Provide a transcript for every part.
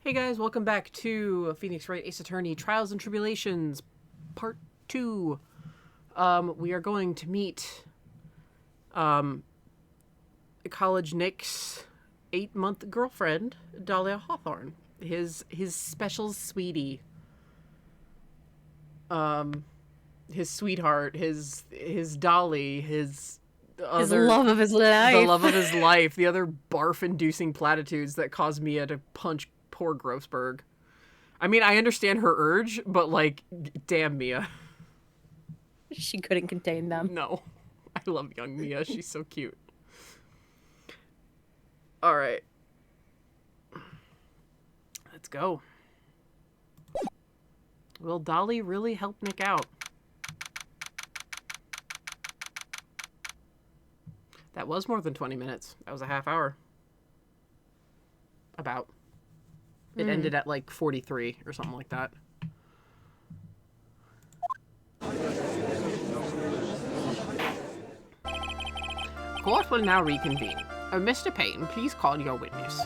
Hey guys, welcome back to Phoenix Wright Ace Attorney Trials and Tribulations Part 2. We are going to meet College Nick's 8-month girlfriend, Dahlia Hawthorne. His special sweetie. His sweetheart, his dolly, his love of his life. The love of his life. The other barf-inducing platitudes that caused Mia to punch poor Grossberg. I mean, I understand her urge, but, like, damn Mia. She couldn't contain them. No. I love young Mia. She's so cute. Alright. Let's go. Will Dolly really help Nick out? That was more than 20 minutes. That was a half hour. About. It ended at like 43 or something like that. Court will now reconvene. Mr. Payne, please call your witness.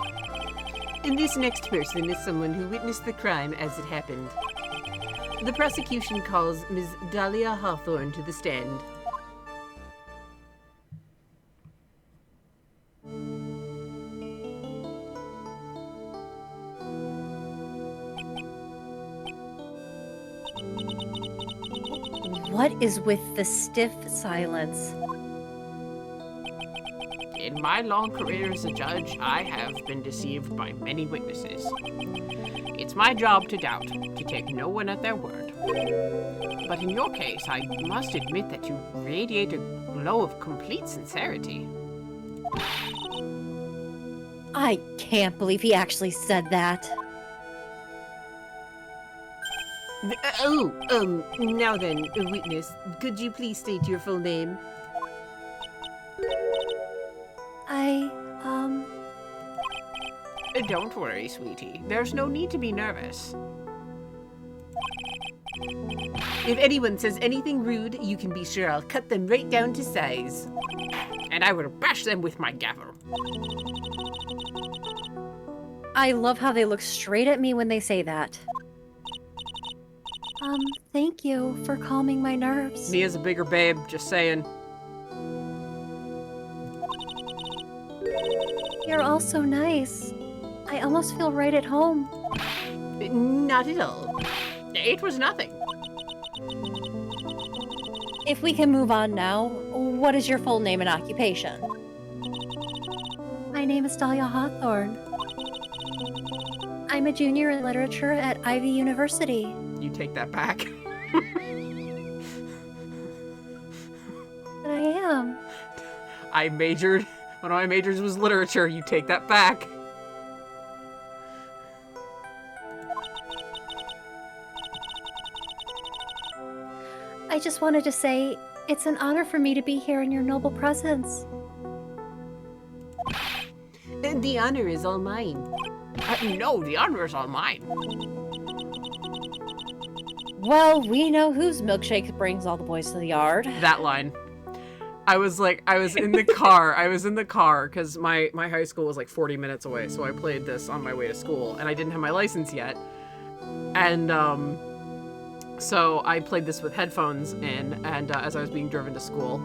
And this next person is someone who witnessed the crime as it happened. The prosecution calls Ms. Dahlia Hawthorne to the stand. What is with the stiff silence? In my long career as a judge, I have been deceived by many witnesses. It's my job to doubt, to take no one at their word. But in your case, I must admit that you radiate a glow of complete sincerity. I can't believe he actually said that. Now then, witness, could you please state your full name? Don't worry, sweetie. There's no need to be nervous. If anyone says anything rude, you can be sure I'll cut them right down to size. And I will bash them with my gavel. I love how they look straight at me when they say that. Thank you for calming my nerves. Mia's a bigger babe, just saying. You're all so nice. I almost feel right at home. Not at all. It was nothing. If we can move on now, what is your full name and occupation? My name is Dahlia Hawthorne. I'm a junior in literature at Ivy University. You take that back. But I am. One of my majors was literature. You take that back. I just wanted to say, it's an honor for me to be here in your noble presence. The honor is all mine. No, the honor is all mine. Well, we know whose milkshake brings all the boys to the yard. That line. I was in the car because my high school was like 40 minutes away, so I played this on my way to school, and I didn't have my license yet. And, so I played this with headphones in, and as I was being driven to school,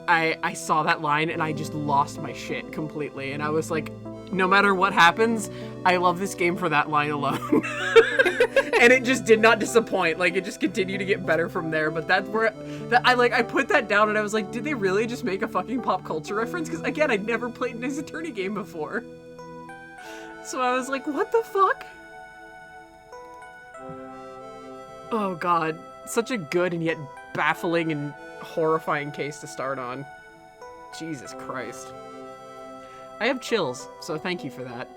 I saw that line, and I just lost my shit completely, and I was like, no matter what happens, I love this game for that line alone. And it just did not disappoint. Like, it just continued to get better from there. But that's where I put that down and I was like, did they really just make a fucking pop culture reference? Because again, I'd never played an Ace Attorney game before. So I was like, what the fuck? Oh god. Such a good and yet baffling and horrifying case to start on. Jesus Christ. I have chills, so thank you for that.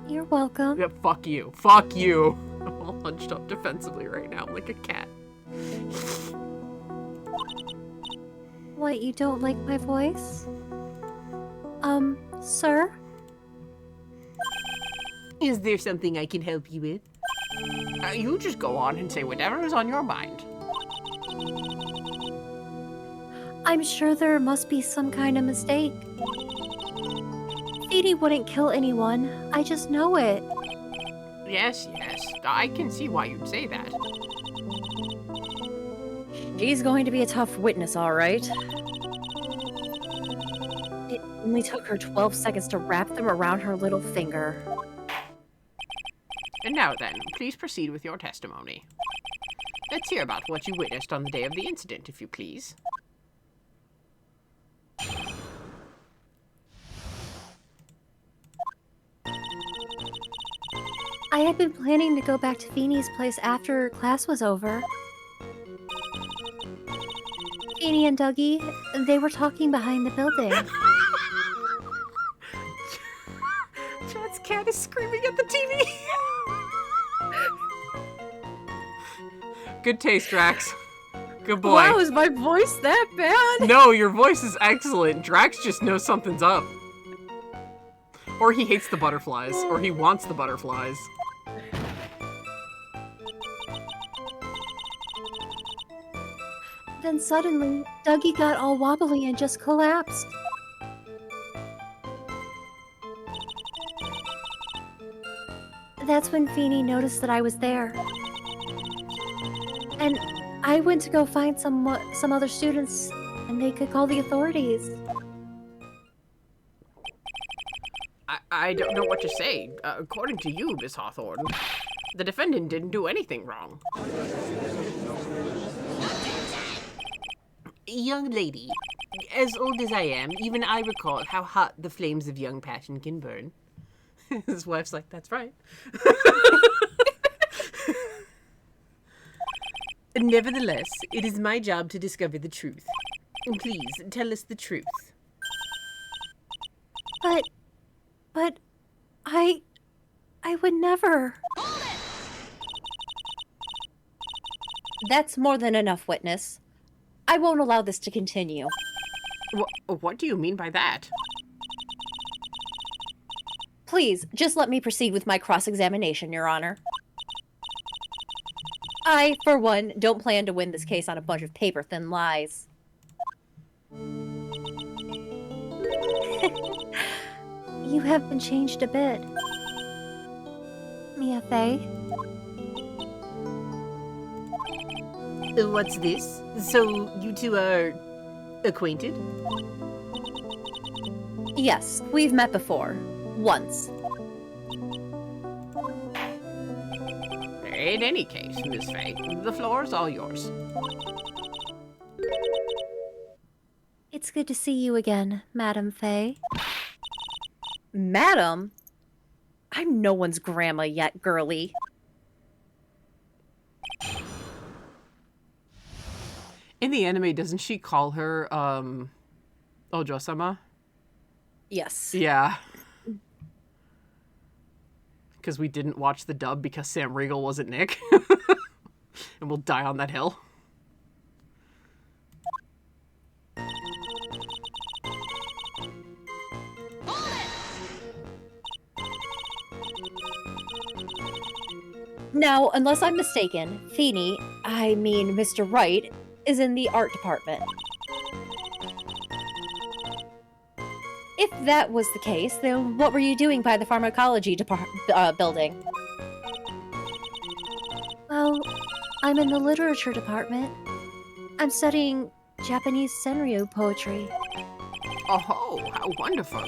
You're welcome. Yeah, fuck you. Fuck you. I'm all hunched up defensively right now, like a cat. What, you don't like my voice? Sir? Is there something I can help you with? You just go on and say whatever is on your mind. I'm sure there must be some kind of mistake. Feeny wouldn't kill anyone. I just know it. Yes, I can see why you'd say that. She's going to be a tough witness, all right. It only took her 12 seconds to wrap them around her little finger. And now then, please proceed with your testimony. Let's hear about what you witnessed on the day of the incident, if you please. I had been planning to go back to Feeny's place after class was over. Feeny and Dougie, they were talking behind the building. Chad's cat is screaming at the TV. Good taste, Drax. Good boy. Wow, is my voice that bad? No, your voice is excellent. Drax just knows something's up. Or he hates the butterflies, or he wants the butterflies. Then suddenly, Dougie got all wobbly and just collapsed. That's when Feeny noticed that I was there. And I went to go find some other students, and they could call the authorities. I don't know what to say. According to you, Miss Hawthorne, the defendant didn't do anything wrong. Young lady, as old as I am, even I recall how hot the flames of young passion can burn. His wife's like, that's right. Nevertheless, it is my job to discover the truth. Please, tell us the truth. But I would never. That's more than enough, witness. I won't allow this to continue. What do you mean by that? Please, just let me proceed with my cross-examination, Your Honor. I, for one, don't plan to win this case on a bunch of paper-thin lies. You have been changed a bit. Mia Fey? What's this? So, you two are acquainted? Yes, we've met before. Once. In any case, Miss Fey, the floor is all yours. It's good to see you again, Madam Fey. Madam? I'm no one's grandma yet, girlie. In the anime, doesn't she call her, Ojo-sama? Yes. Yeah. Because we didn't watch the dub because Sam Riegel wasn't Nick. And we'll die on that hill. Now, unless I'm mistaken, Feeny, I mean Mr. Wright, is in the art department. If that was the case, then what were you doing by the pharmacology building? Well, I'm in the literature department. I'm studying Japanese senryu poetry. Oh, how wonderful.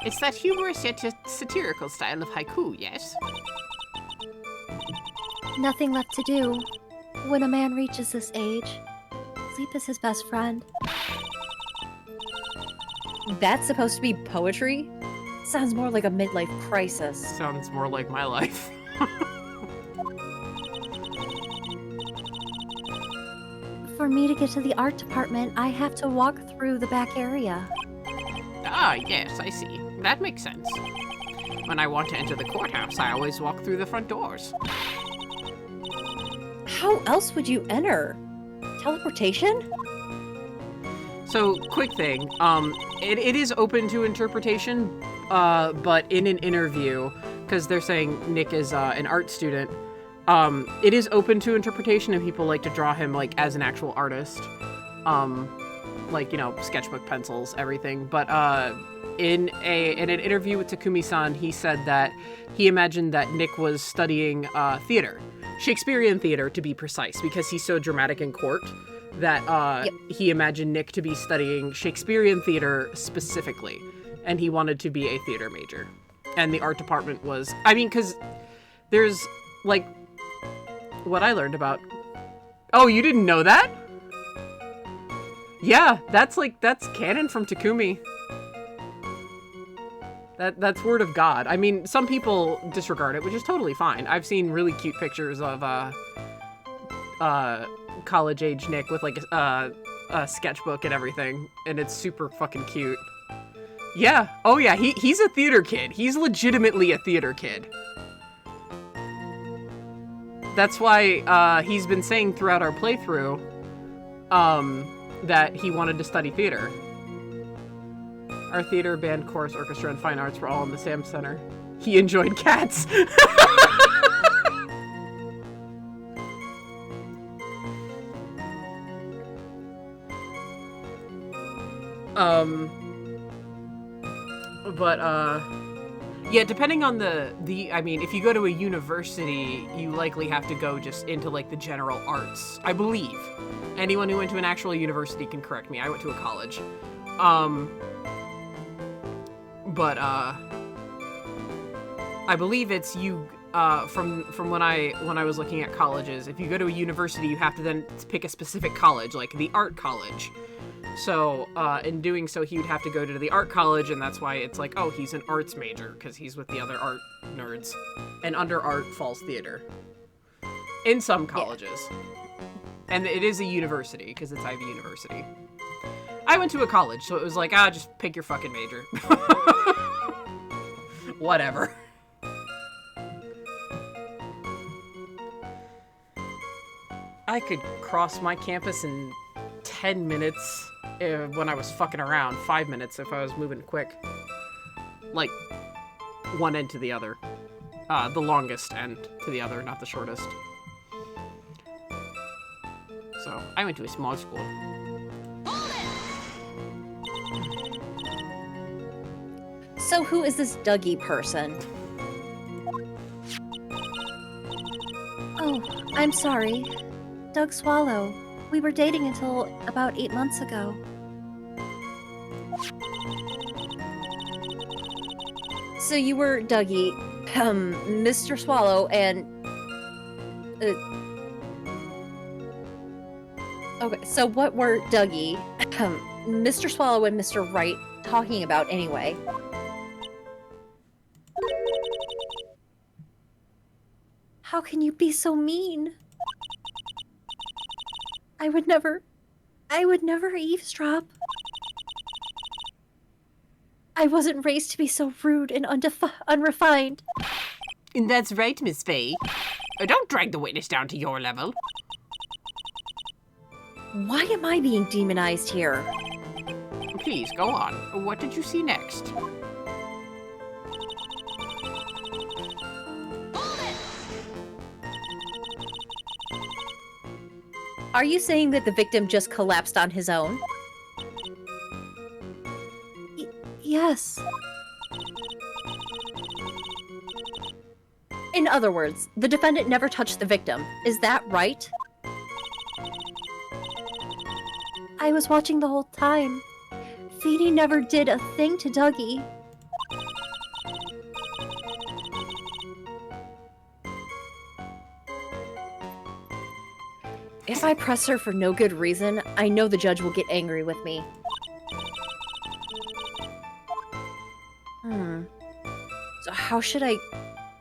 It's that humorous yet satirical style of haiku, yes? Nothing left to do. When a man reaches this age, sleep is his best friend. That's supposed to be poetry? Sounds more like a midlife crisis. Sounds more like my life. For me to get to the art department, I have to walk through the back area. Ah, yes, I see. That makes sense. When I want to enter the courthouse, I always walk through the front doors. How else would you enter? Teleportation? So, quick thing. It is open to interpretation, but in an interview, because they're saying Nick is an art student, it is open to interpretation and people like to draw him like as an actual artist. like, you know, sketchbook, pencils, everything. But in an interview with Takumi-san, he said that he imagined that Nick was studying theater, Shakespearean theater to be precise, because he's so dramatic in court that he imagined Nick to be studying Shakespearean theater specifically, and he wanted to be a theater major. And the art department was, I mean, because there's, like, what I learned about... Oh, you didn't know that? Yeah, that's canon from Takumi. That's word of God. I mean, some people disregard it, which is totally fine. I've seen really cute pictures of college-age Nick with, like, a sketchbook and everything, and it's super fucking cute. Yeah. Oh, yeah. He's a theater kid. He's legitimately a theater kid. That's why he's been saying throughout our playthrough that he wanted to study theater. Our theater, band, chorus, orchestra, and fine arts were all in the Sam Center. He enjoyed cats. Yeah, depending on I mean, if you go to a university, you likely have to go just into, like, the general arts, I believe. Anyone who went to an actual university can correct me. I went to a college. I believe it's you, from when I was looking at colleges, if you go to a university, you have to then pick a specific college, like the art college. So, in doing so, he would have to go to the art college, and that's why it's like, oh, he's an arts major, because he's with the other art nerds. And under art falls theater. In some colleges. Yeah. And it is a university, because it's Ivy University. I went to a college, so it was like, just pick your fucking major. Whatever. I could cross my campus in 10 minutes when I was fucking around. 5 minutes if I was moving quick. Like, one end to the other. The longest end to the other, not the shortest. So, I went to a small school. So who is this Dougie person? Oh, I'm sorry. Doug Swallow. We were dating until about 8 months ago. So you were Dougie, Mr. Swallow, and... Okay, so what were Dougie, Mr. Swallow and Mr. Wright talking about anyway? How can you be so mean? I would never eavesdrop. I wasn't raised to be so rude and unrefined. And that's right, Miss Faye. Don't drag the witness down to your level. Why am I being demonized here? Please, go on. What did you see next? Are you saying that the victim just collapsed on his own? Yes. In other words, the defendant never touched the victim. Is that right? I was watching the whole time. Feeny never did a thing to Dougie. If I press her for no good reason, I know the judge will get angry with me. So how should I...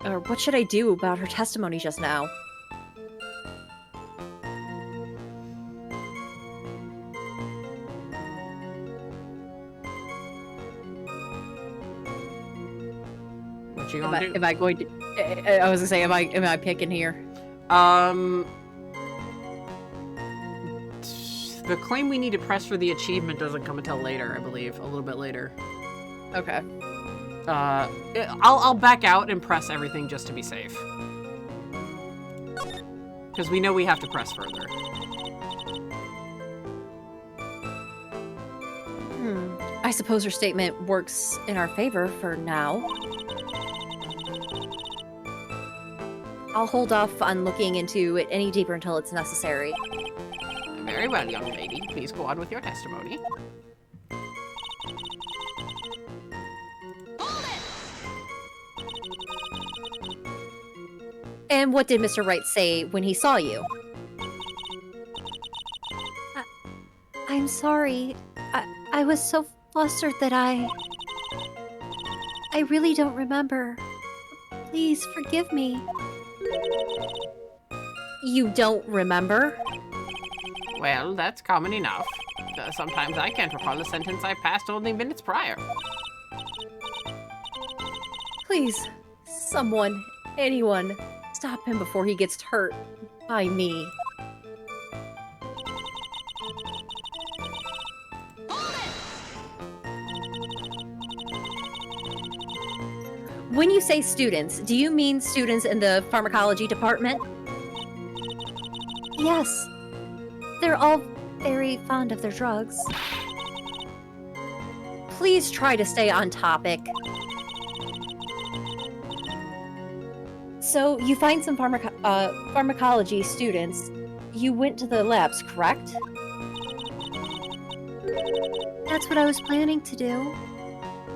or what should I do about her testimony just now? What you gonna do? Am I going to... I was gonna say, am I picking here? The claim we need to press for the achievement doesn't come until later, I believe. A little bit later. Okay. I'll back out and press everything just to be safe. Because we know we have to press further. I suppose her statement works in our favor for now. I'll hold off on looking into it any deeper until it's necessary. Very well, young lady. Please go on with your testimony. And what did Mr. Wright say when he saw you? I'm sorry. I was so flustered that I really don't remember. Please forgive me. You don't remember? Well, that's common enough. Sometimes I can't recall a sentence I passed only minutes prior. Please, someone, anyone, stop him before he gets hurt by me. When you say students, do you mean students in the pharmacology department? Yes. They're all very fond of their drugs. Please try to stay on topic. So, you find some pharmacology students. You went to the labs, correct? That's what I was planning to do.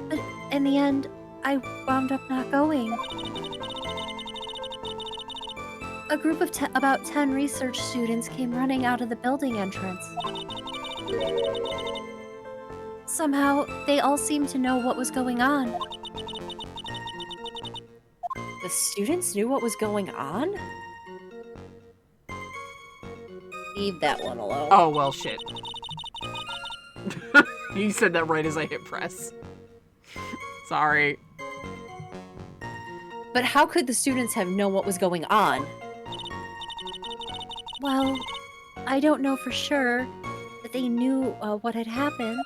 But in the end, I wound up not going. A group of about 10 research students came running out of the building entrance. Somehow, they all seemed to know what was going on. The students knew what was going on? Leave that one alone. Oh, well, shit. You said that right as I hit press. Sorry. But how could the students have known what was going on? Well, I don't know for sure that they knew what had happened.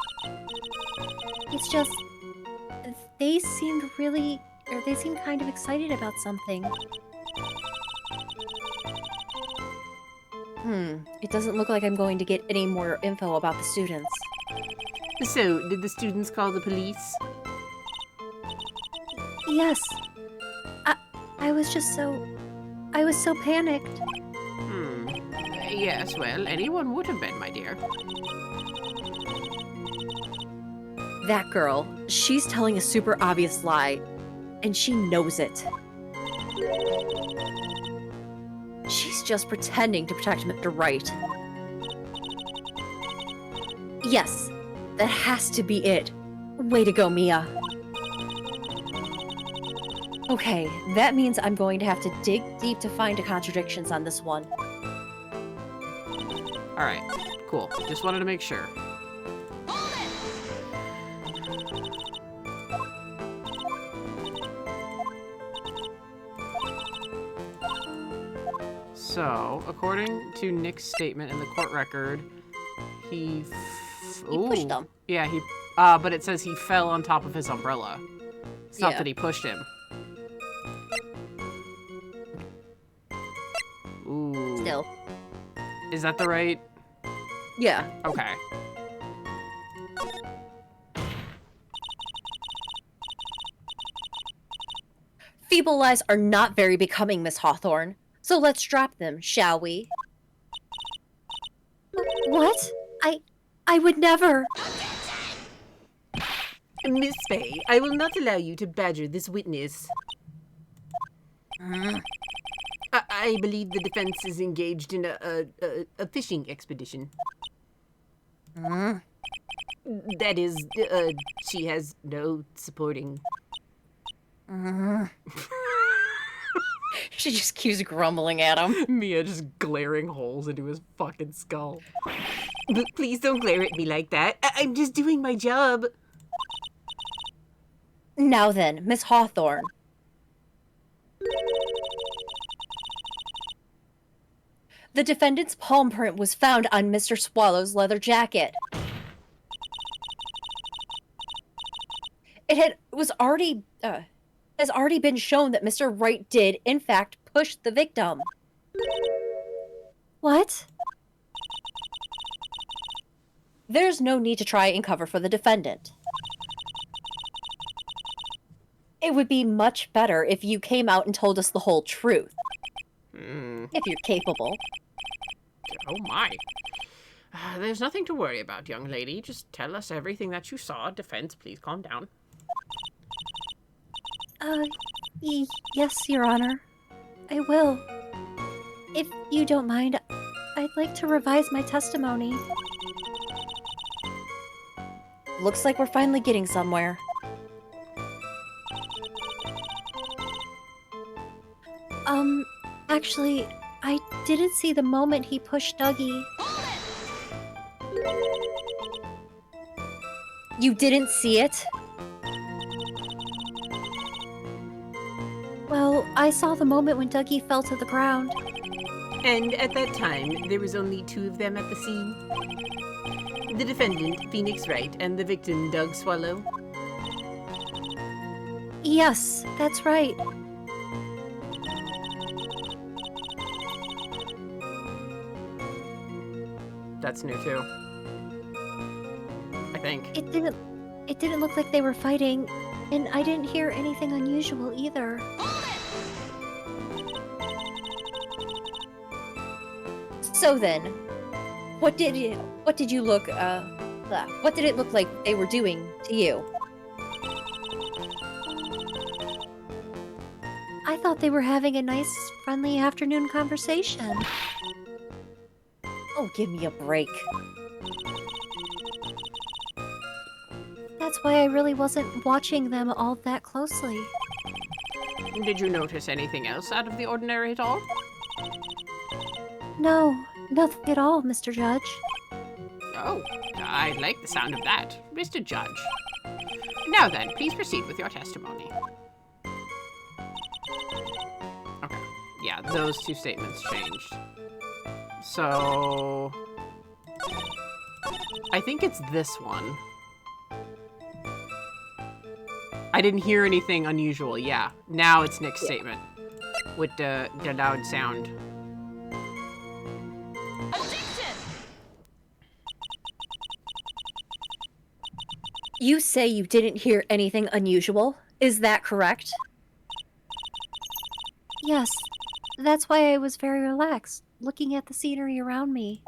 It's just, they seemed kind of excited about something. It doesn't look like I'm going to get any more info about the students. So, did the students call the police? Yes. I was so panicked. Yes, well, anyone would have been, my dear. That girl, she's telling a super obvious lie, and she knows it. She's just pretending to protect Mr. Wright. Yes, that has to be it. Way to go, Mia. Okay, that means I'm going to have to dig deep to find contradictions on this one. Alright, cool. Just wanted to make sure. So, according to Nick's statement in the court record, he pushed them. Yeah, but it says he fell on top of his umbrella. It's not that he pushed him. Ooh. Still. Is that the right? Yeah. Okay. Feeble lies are not very becoming, Miss Hawthorne. So let's drop them, shall we? What? I would never. Miss Faye, I will not allow you to badger this witness. I believe the defense is engaged in a fishing expedition. That is, she has no supporting. She just keeps grumbling at him. Mia just glaring holes into his fucking skull. Please don't glare at me like that. I'm just doing my job. Now then, Miss Hawthorne. The defendant's palm print was found on Mr. Swallow's leather jacket. It has already been shown that Mr. Wright did, in fact, push the victim. What? There's no need to try and cover for the defendant. It would be much better if you came out and told us the whole truth. Hmm. If you're capable. Oh my. There's nothing to worry about, young lady. Just tell us everything that you saw. Defense, please calm down. Yes, Your Honor. I will. If you don't mind, I'd like to revise my testimony. Looks like we're finally getting somewhere. Actually, I didn't see the moment he pushed Dougie. You didn't see it? Well, I saw the moment when Dougie fell to the ground. And at that time, there was only 2 of them at the scene. The defendant, Phoenix Wright, and the victim, Doug Swallow. Yes, that's right. That's new too. I think. It didn't look like they were fighting, and I didn't hear anything unusual either. So then, what did it look like they were doing to you? I thought they were having a nice, friendly afternoon conversation. Oh, give me a break. That's why I really wasn't watching them all that closely. Did you notice anything else out of the ordinary at all? No, nothing at all, Mr. Judge. Oh, I like the sound of that, Mr. Judge. Now then, please proceed with your testimony. Okay, yeah, those 2 statements changed. So... I think it's this one. I didn't hear anything unusual, yeah. Now it's Nick's statement. With the loud sound. You say you didn't hear anything unusual? Is that correct? Yes, that's why I was very relaxed, looking at the scenery around me.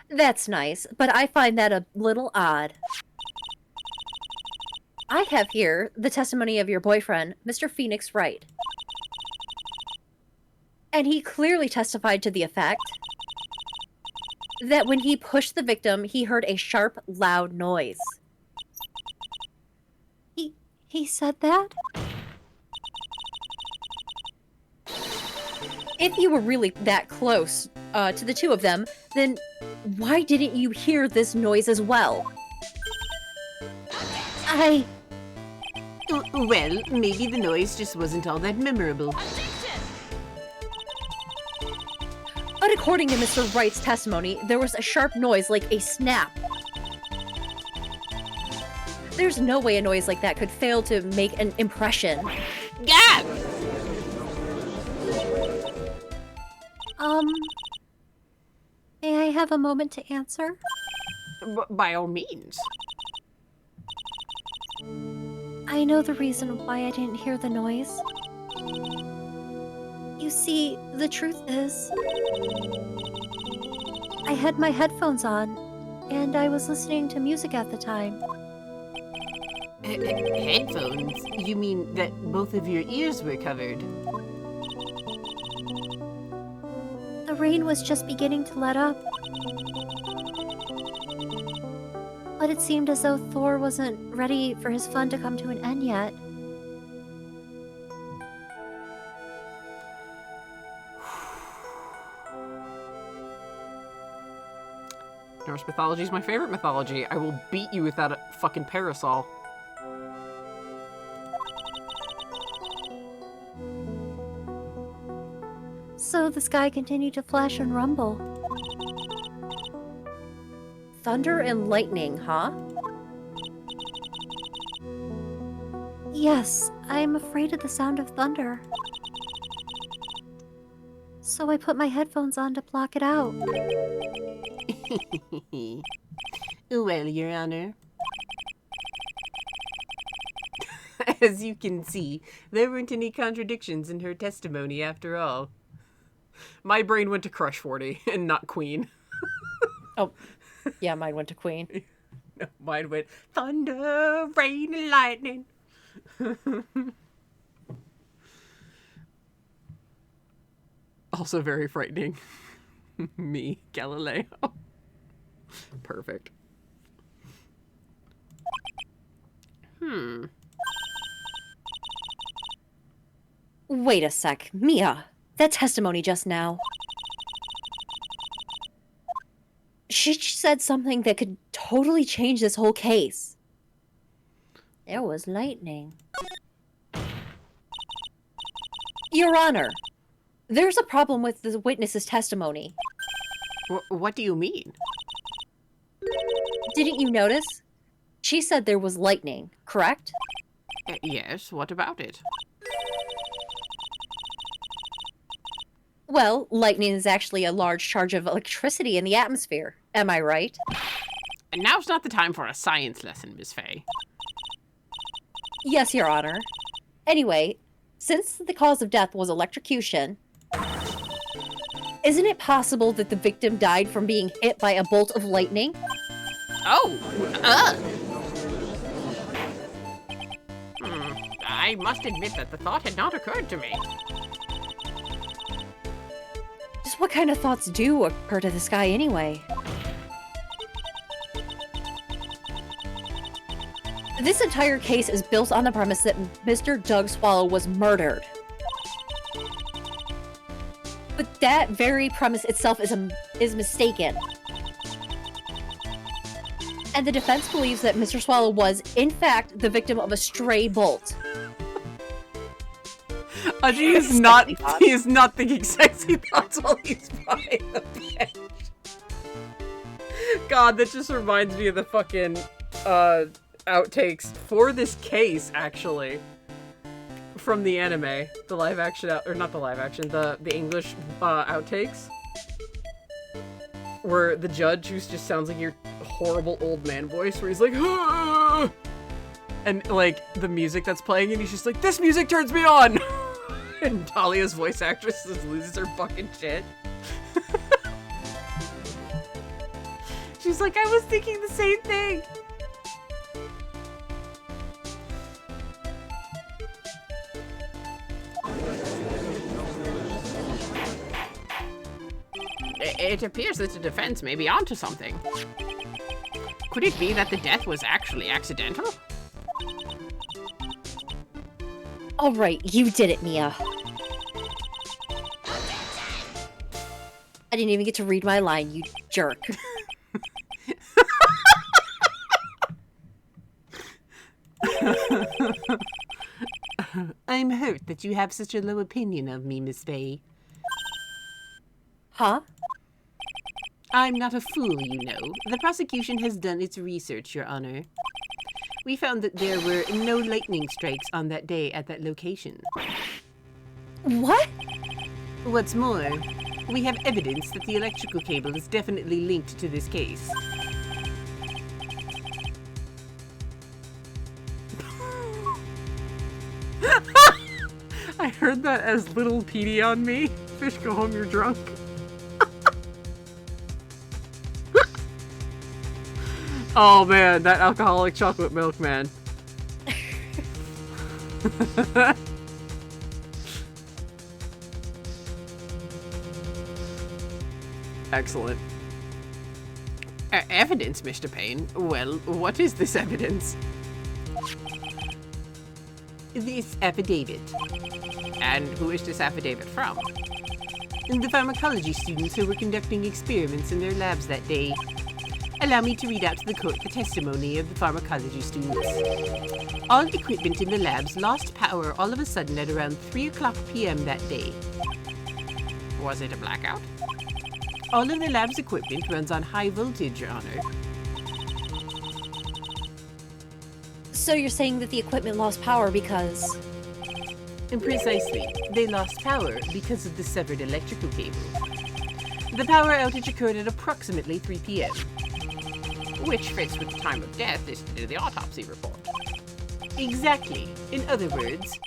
That's nice, but I find that a little odd. I have here the testimony of your boyfriend, Mr. Phoenix Wright. And he clearly testified to the effect that when he pushed the victim, he heard a sharp, loud noise. He said that? If you were really that close to the 2 of them, then why didn't you hear this noise as well? Well, maybe the noise just wasn't all that memorable. But according to Mr. Wright's testimony, there was a sharp noise like a snap. There's no way a noise like that could fail to make an impression. Yeah! May I have a moment to answer? By all means. I know the reason why I didn't hear the noise. You see, the truth is, I had my headphones on, and I was listening to music at the time. Headphones? You mean that both of your ears were covered? The rain was just beginning to let up. But it seemed as though Thor wasn't ready for his fun to come to an end yet. Norse mythology is my favorite mythology. I will beat you with that fucking parasol. So the sky continued to flash and rumble. Thunder and lightning, huh? Yes, I am afraid of the sound of thunder. So I put my headphones on to block it out. Well, Your Honor. As you can see, there weren't any contradictions in her testimony after all. My brain went to Crush 40 and not Queen. Oh, yeah, mine went to Queen. No, mine went thunder, rain, and lightning. Also very frightening. Me, Galileo. Perfect. Wait a sec, Mia. That testimony just now. She said something that could totally change this whole case. There was lightning. Your Honor, there's a problem with the witness's testimony. What do you mean? Didn't you notice? She said there was lightning, correct? Yes, what about it? Well, lightning is actually a large charge of electricity in the atmosphere. Am I right? And now's not the time for a science lesson, Miss Faye. Yes, Your Honor. Anyway, since the cause of death was electrocution, isn't it possible that the victim died from being hit by a bolt of lightning? Oh, I must admit that the thought had not occurred to me. Just what kind of thoughts do occur to this guy anyway? This entire case is built on the premise that Mr. Doug Swallow was murdered. But that very premise itself is mistaken. And the defense believes that Mr. Swallow was, in fact, the victim of a stray bolt. Aji is not thinking sexy thoughts while he's by the bench. God, that just reminds me of the fucking, outtakes for this case, actually. From the anime. The live action, or not the live action, the English, outtakes. Where the judge, who just sounds like your horrible old man voice, where he's like, "Ah!" And, like, the music that's playing, and he's just like, "This music turns me on!" And Dahlia's voice actress just loses her fucking shit. She's like, I was thinking the same thing. It appears that the defense may be onto something. Could it be that the death was actually accidental? All right, you did it, Mia. I didn't even get to read my line, you jerk. I'm hurt that you have such a low opinion of me, Miss Faye. Huh? I'm not a fool, you know. The prosecution has done its research, Your Honor. We found that there were no lightning strikes on that day at that location. What? What's more, we have evidence that the electrical cable is definitely linked to this case. I heard that as little PD on me. Fish, go home, you're drunk. Oh man, that alcoholic chocolate milk, man. Excellent. Evidence, Mr. Payne? Well, what is this evidence? This affidavit. And who is this affidavit from? The pharmacology students who were conducting experiments in their labs that day. Allow me to read out to the court the testimony of the pharmacology students. All equipment in the labs lost power all of a sudden at around 3:00 p.m. that day. Was it a blackout? All of the lab's equipment runs on high voltage, Your Honor. So you're saying that the equipment lost power because... Precisely. They lost power because of the severed electrical cable. The power outage occurred at approximately 3 p.m. which fits with the time of death listed in the autopsy report. Exactly. In other words,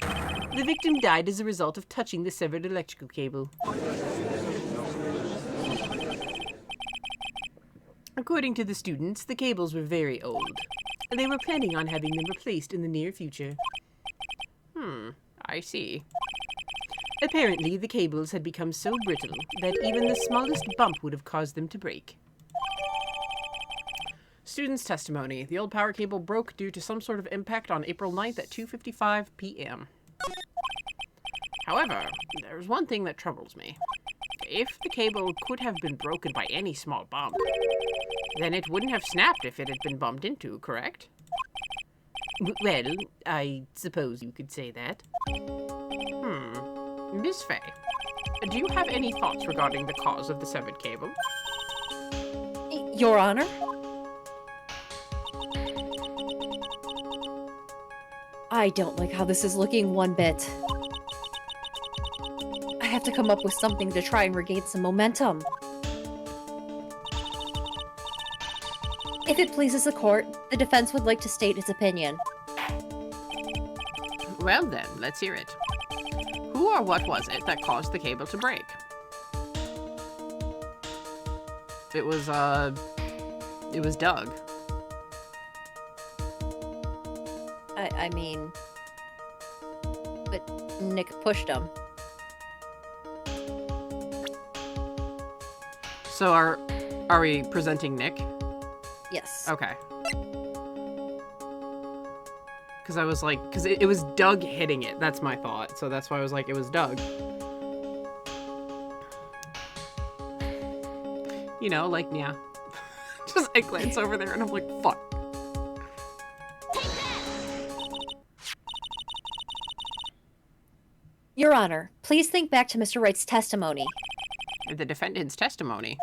the victim died as a result of touching the severed electrical cable. According to the students, the cables were very old. They were planning on having them replaced in the near future. I see. Apparently, the cables had become so brittle that even the smallest bump would have caused them to break. Students' testimony. The old power cable broke due to some sort of impact on April 9th at 2:55 p.m. However, there's one thing that troubles me. If the cable could have been broken by any small bump, then it wouldn't have snapped if it had been bumped into, correct? Well, I suppose you could say that. Miss Faye, do you have any thoughts regarding the cause of the severed cable? Your Honor? I don't like how this is looking one bit. I have to come up with something to try and regain some momentum. If it pleases the court, the defense would like to state its opinion. Well then, let's hear it. Who or what was it that caused the cable to break? It was Doug. I mean... But Nick pushed him. So are we presenting Nick? Yes. Okay. Because I was like, because it was Doug hitting it. That's my thought. So that's why I was like, it was Doug. You know, like, yeah. Just I glance over there and I'm like, fuck. Your Honor, please think back to Mr. Wright's testimony. The defendant's testimony.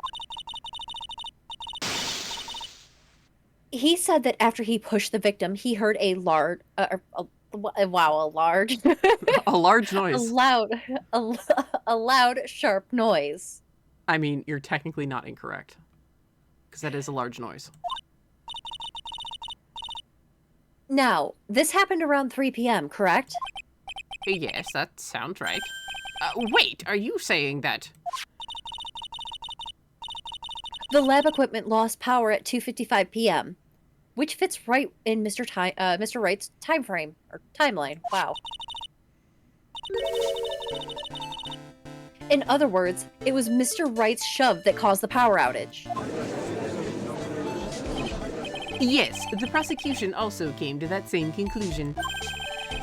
He said that after he pushed the victim, he heard a large, a large, A large noise. a loud, sharp noise. I mean, you're technically not incorrect. Because that is a large noise. Now, this happened around 3 p.m., correct? Yes, that sounds right. Wait, are you saying that... The lab equipment lost power at 2:55 p.m., which fits right in Mr. Wright's time frame, or timeline. Wow. In other words, it was Mr. Wright's shove that caused the power outage. Yes, the prosecution also came to that same conclusion.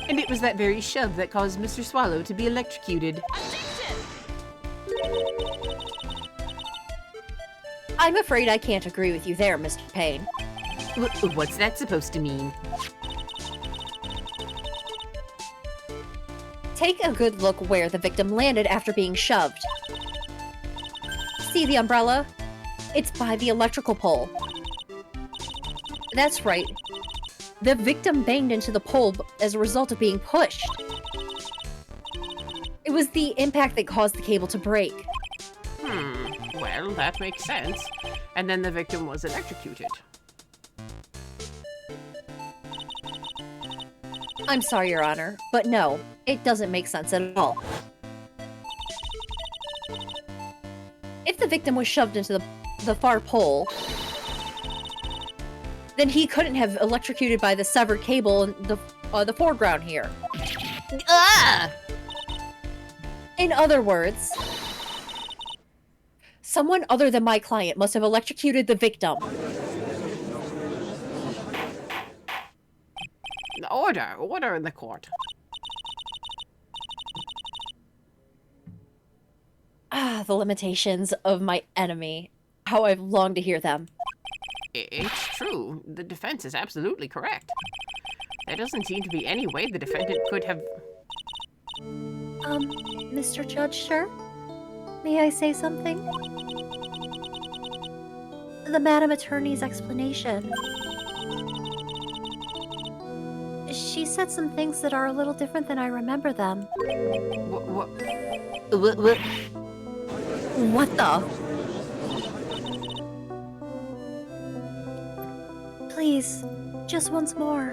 And it was that very shove that caused Mr. Swallow to be electrocuted. I'm afraid I can't agree with you there, Mr. Payne. What's that supposed to mean? Take a good look where the victim landed after being shoved. See the umbrella? It's by the electrical pole. That's right. The victim banged into the pole as a result of being pushed. It was the impact that caused the cable to break. Well, that makes sense. And then the victim was electrocuted. I'm sorry, Your Honor, but no, it doesn't make sense at all. If the victim was shoved into the far pole, then he couldn't have electrocuted by the severed cable in the foreground here. Ah! In other words, someone other than my client must have electrocuted the victim. Order in the court. Ah, the limitations of my enemy. How I've longed to hear them. It's true. The defense is absolutely correct. There doesn't seem to be any way the defendant could have... Mr. Judge, sir? May I say something? The Madam Attorney's explanation. She said some things that are a little different than I remember them. What? What the? Please, just once more.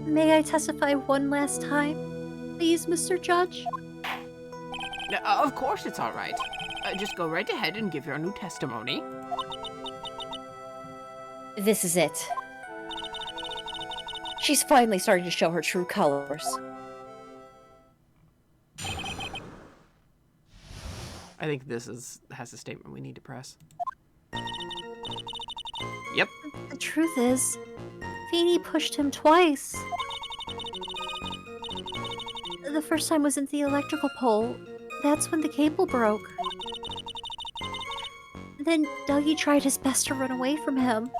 May I testify one last time? Please, Mr. Judge? Of course it's all right. Just go right ahead and give your new testimony. This is it. She's finally starting to show her true colors. I think this has a statement we need to press. Yep. The truth is, Feeny pushed him twice. The first time was in the electrical pole. That's when the cable broke. Then Dougie tried his best to run away from him.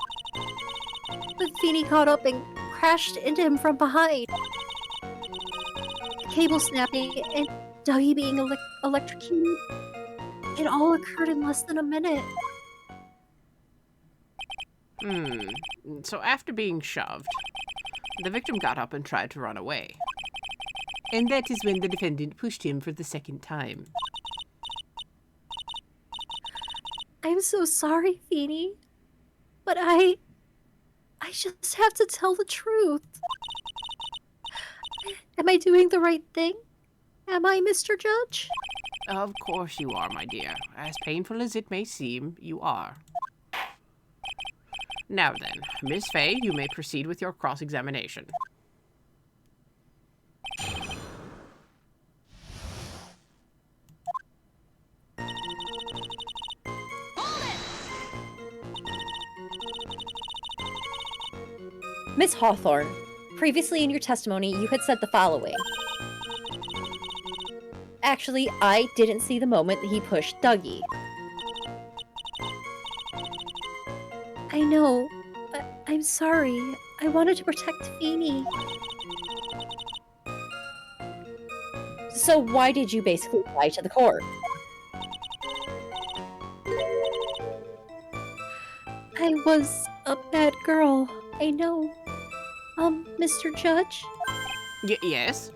But Feeny caught up and crashed into him from behind. The cable snapping and Dougie being electrocuted. It all occurred in less than a minute. So after being shoved, the victim got up and tried to run away. And that is when the defendant pushed him for the second time. I'm so sorry, Feeny. But I just have to tell the truth. Am I doing the right thing? Am I, Mr. Judge? Of course you are, my dear. As painful as it may seem, you are. Now then, Miss Fay, you may proceed with your cross-examination. Miss Hawthorne, previously in your testimony, you had said the following. Actually, I didn't see the moment that he pushed Dougie. I know. I'm sorry. I wanted to protect Feeny. So why did you basically lie to the court? I was a bad girl. I know. Mr. Judge? Yes?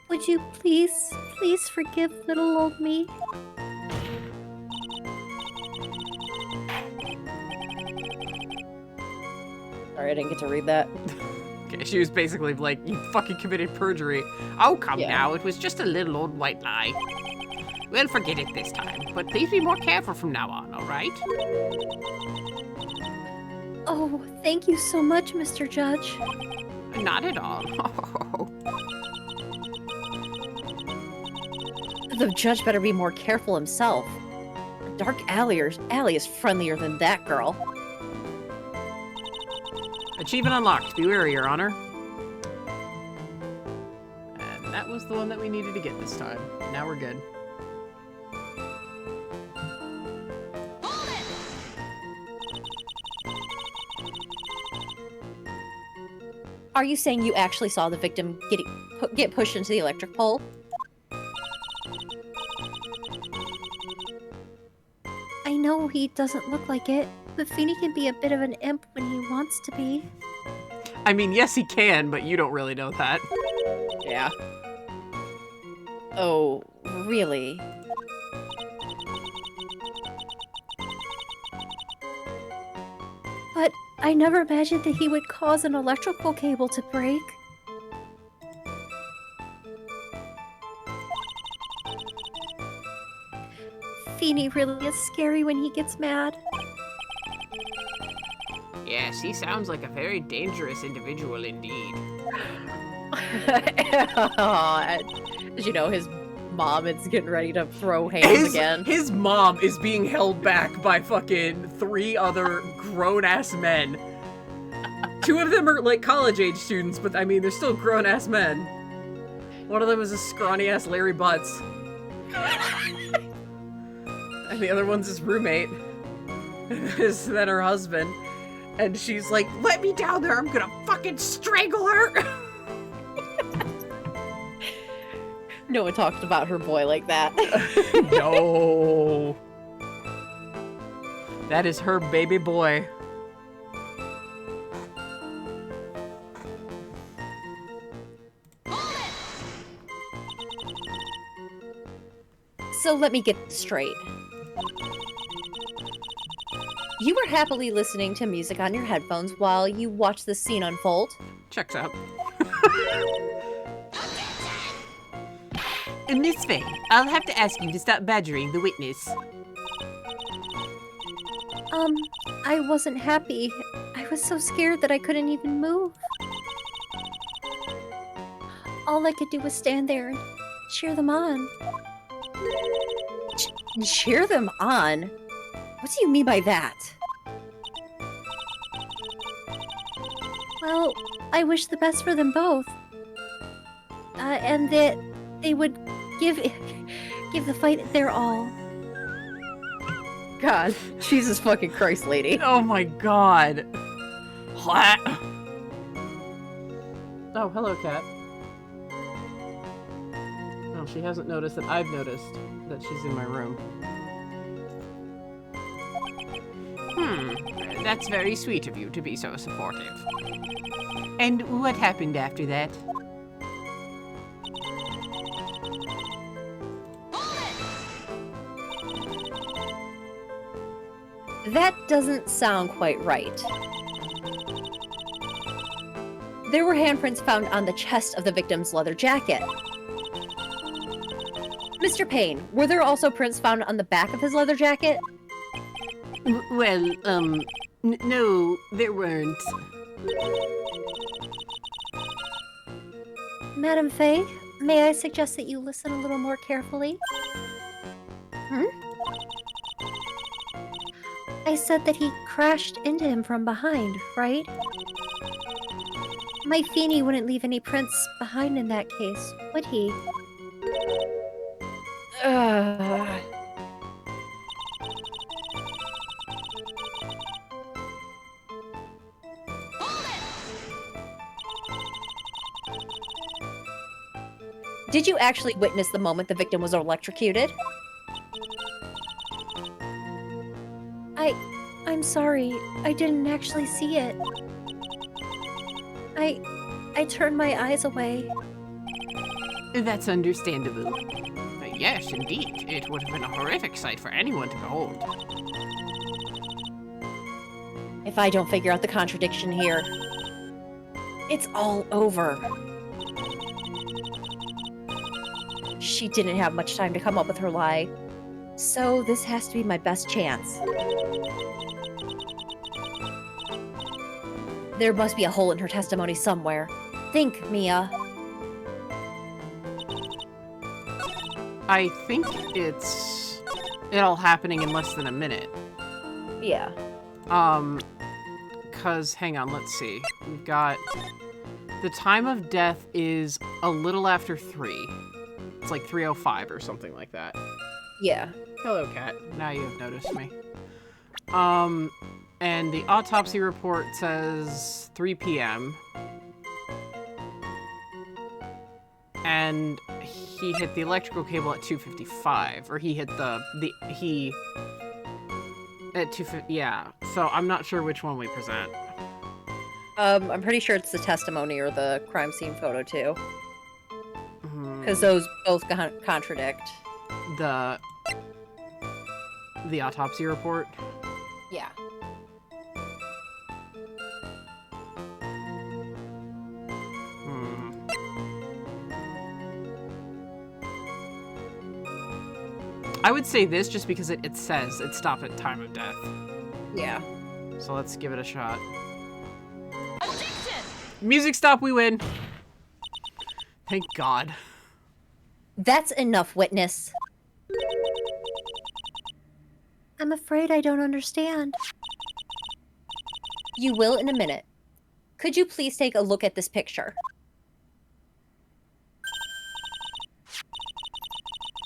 Would you please forgive little old me? Sorry, I didn't get to read that. Okay, she was basically like, you fucking committed perjury. Oh, come now, it was just a little old white lie. We'll forget it this time, but please be more careful from now on, alright? Oh, thank you so much, Mr. Judge. Not at all. The judge better be more careful himself. A dark alley is friendlier than that girl. Achievement unlocked. Be wary, Your Honor. And that was the one that we needed to get this time. Now we're good. Are you saying you actually saw the victim get pushed into the electric pole? I know he doesn't look like it, but Feeny can be a bit of an imp when he wants to be. I mean, yes, he can, but you don't really know that. Yeah. Oh, really? But I never imagined that he would cause an electrical cable to break. Feeny really is scary when he gets mad. Yes, he sounds like a very dangerous individual indeed. As you know, his mom is getting ready to throw hands again. His mom is being held back by fucking 3 other grown-ass men. 2 of them are, like, college-age students, but, I mean, they're still grown-ass men. One of them is a scrawny-ass Larry Butts. And the other one's his roommate. And then her husband. And she's like, let me down there, I'm gonna fucking strangle her! No one talked about her boy like that. No. That is her baby boy. So let me get this straight. You were happily listening to music on your headphones while you watched the scene unfold. Checks out. Miss Faye, I'll have to ask you to stop badgering the witness. I wasn't happy. I was so scared that I couldn't even move. All I could do was stand there and cheer them on. Cheer them on? What do you mean by that? Well, I wish the best for them both. And that they would give the fight their all. God, Jesus fucking Christ, lady. Oh my god. Oh, hello, cat. Oh, she hasn't noticed that I've noticed that she's in my room. That's very sweet of you to be so supportive. And what happened after that? That doesn't sound quite right. There were handprints found on the chest of the victim's leather jacket. Mr. Payne, were there also prints found on the back of his leather jacket? Well, no, there weren't. Madam Faye, may I suggest that you listen a little more carefully? I said that he crashed into him from behind, right? My Feeny wouldn't leave any prints behind in that case, would he? Did you actually witness the moment the victim was electrocuted? I'm sorry, I didn't actually see it. I turned my eyes away. That's understandable. Yes, indeed. It would have been a horrific sight for anyone to behold. If I don't figure out the contradiction here, it's all over. She didn't have much time to come up with her lie, so this has to be my best chance. There must be a hole in her testimony somewhere. Think, Mia. I think it's it all happening in less than a minute. Yeah. Cause hang on, let's see. We've got the time of death is a little after 3. It's like 3:05 or something like that. Yeah. Hello, cat. Now you have noticed me. And the autopsy report says 3 p.m. And he hit the electrical cable at 2:55, or he hit he at 2:50. Yeah. So I'm not sure which one we present. I'm pretty sure it's the testimony or the crime scene photo too, because those both contradict. The autopsy report. Yeah. I would say this just because it says it stopped at time of death. Yeah. So let's give it a shot. Music stop, we win. Thank God. That's enough, witness. I'm afraid I don't understand. You will in a minute. Could you please take a look at this picture?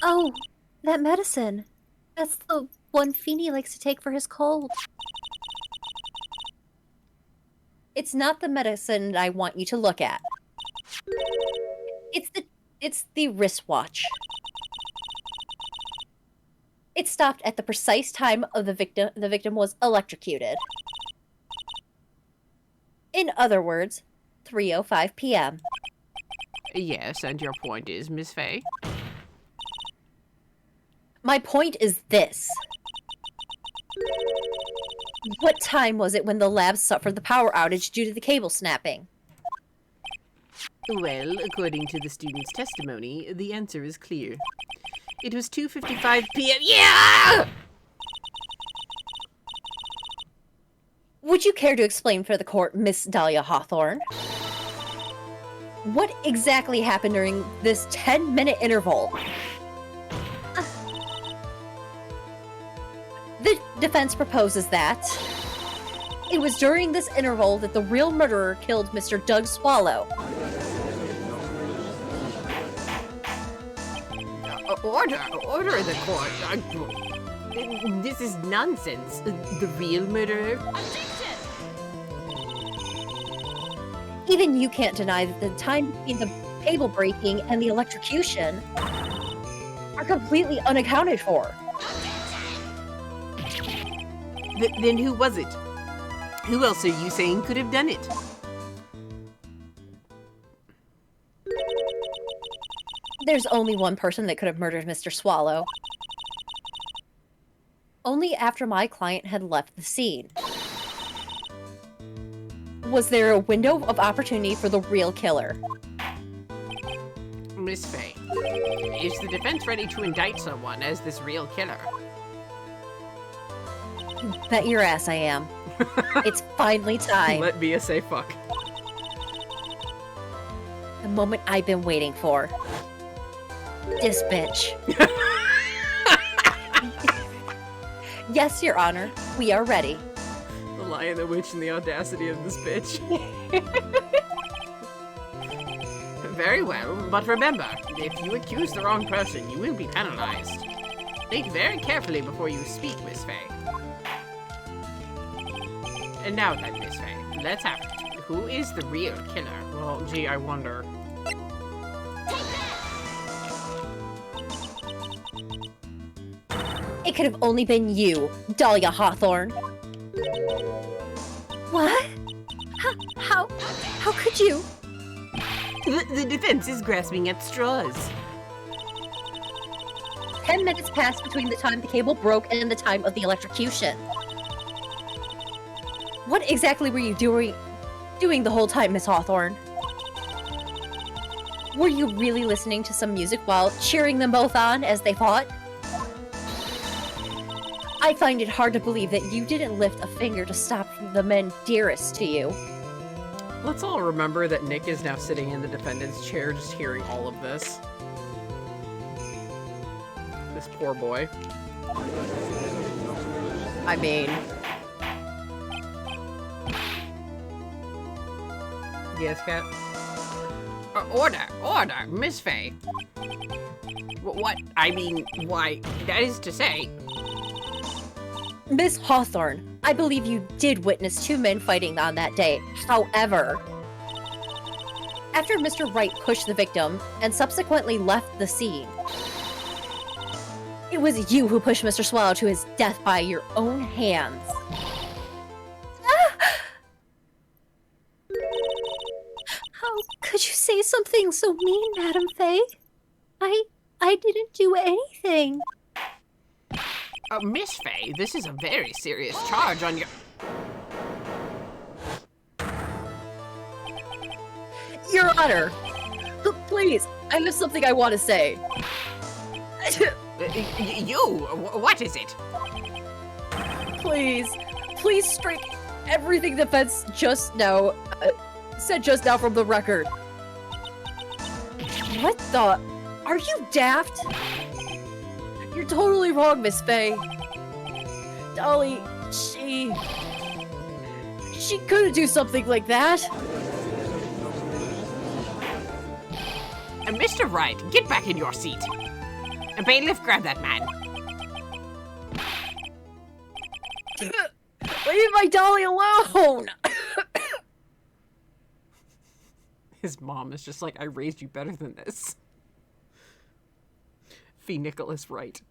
Oh, that medicine. That's the one Feeny likes to take for his cold. It's not the medicine I want you to look at. It's the wristwatch. It stopped at the precise time of the victim was electrocuted. In other words, 3:05 p.m. Yes, and your point is, Miss Faye? My point is this. What time was it when the lab suffered the power outage due to the cable snapping? Well, according to the student's testimony, the answer is clear. It was 2:55 p.m. Yeah! Would you care to explain for the court, Miss Dahlia Hawthorne? What exactly happened during this 10-minute interval? The defense proposes that it was during this interval that the real murderer killed Mr. Doug Swallow. Order the court. This is nonsense. The real murderer? Even you can't deny that the time between the cable breaking and the electrocution are completely unaccounted for. Then who was it? Who else are you saying could have done it? There's only one person that could have murdered Mr. Swallow. Only after my client had left the scene. Was there a window of opportunity for the real killer? Miss Faye, is the defense ready to indict someone as this real killer? Bet your ass I am. It's finally time. Let me say fuck. The moment I've been waiting for. This bitch. Yes, Your Honor. We are ready. The Lion, the Witch, and the audacity of this bitch. Very well, but remember, if you accuse the wrong person, you will be penalized. Think very carefully before you speak, Miss Faye. And now then, Miss Faye, let's have it. Who is the real killer? Well, gee, I wonder. It could have only been you, Dahlia Hawthorne. What? How could you? The defense is grasping at straws. 10 minutes passed between the time the cable broke and the time of the electrocution. What exactly were you doing the whole time, Miss Hawthorne? Were you really listening to some music while cheering them both on as they fought? I find it hard to believe that you didn't lift a finger to stop the men dearest to you. Let's all remember that Nick is now sitting in the defendant's chair just hearing all of this. This poor boy. I mean... Yes, Cat? Order, Miss Faye. What? I mean, why, that is to say... Miss Hawthorne, I believe you did witness two men fighting on that day. However, after Mr. Wright pushed the victim and subsequently left the scene, it was you who pushed Mr. Swallow to his death by your own hands. How could you say something so mean, Madam Faye? I didn't do anything. Miss Faye, this is a very serious charge on your... Your Honor, please, I have something I want to say. What is it? Please strike everything the defense just now, said just now from the record. What the? Are you daft? You're totally wrong, Miss Faye. Dolly, she couldn't do something like that. Mr. Wright, get back in your seat. Bailiff, grab that man. Leave my Dolly alone! His mom is just like, I raised you better than this. Fee Nicholas Wright.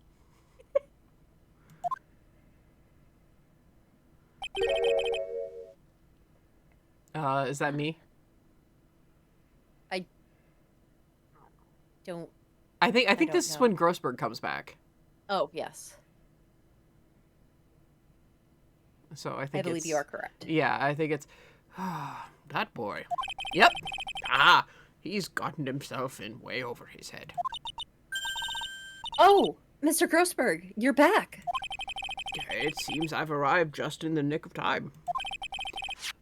Is that me? I think this is when Grossberg comes back. Oh, yes. So I think I believe you are correct. Yeah, I think it's that boy. Yep. Ah, he's gotten himself in way over his head. Oh, Mr. Grossberg, you're back. It seems I've arrived just in the nick of time.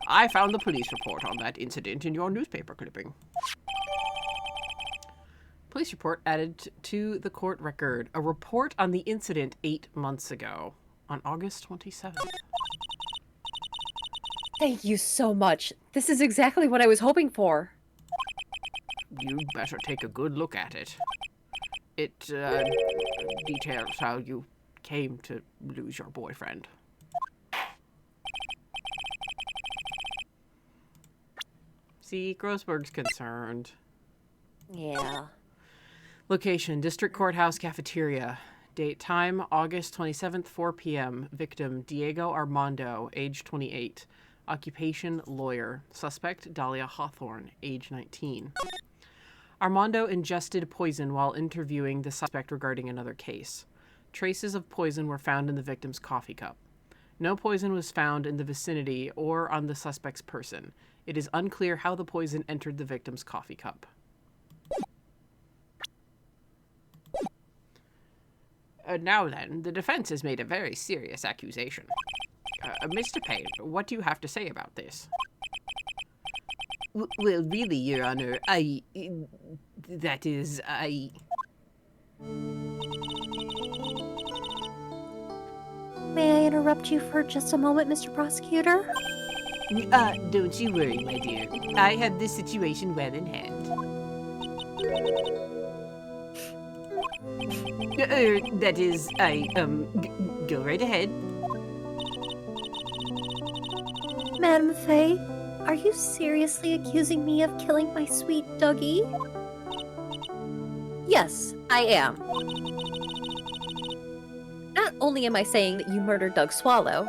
I found the police report on that incident in your newspaper clipping. Police report added to the court record. A report on the incident 8 months ago, on August 27th. Thank you so much. This is exactly what I was hoping for. You'd better take a good look at it. It details how you came to lose your boyfriend. See, Grossberg's concerned. Yeah. Location, District Courthouse Cafeteria. Date, time, August 27th, 4 p.m. Victim, Diego Armando, age 28. Occupation, lawyer. Suspect, Dahlia Hawthorne, age 19. Armando ingested poison while interviewing the suspect regarding another case. Traces of poison were found in the victim's coffee cup. No poison was found in the vicinity or on the suspect's person. It is unclear how the poison entered the victim's coffee cup. Now then, the defense has made a very serious accusation. Mr. Payne, what do you have to say about this? Well, really, Your Honor, I... May I interrupt you for just a moment, Mr. Prosecutor? Don't you worry, my dear. I have this situation well in hand. Go right ahead. Madam Faye, are you seriously accusing me of killing my sweet Dougie? Yes, I am. Not only am I saying that you murdered Doug Swallow,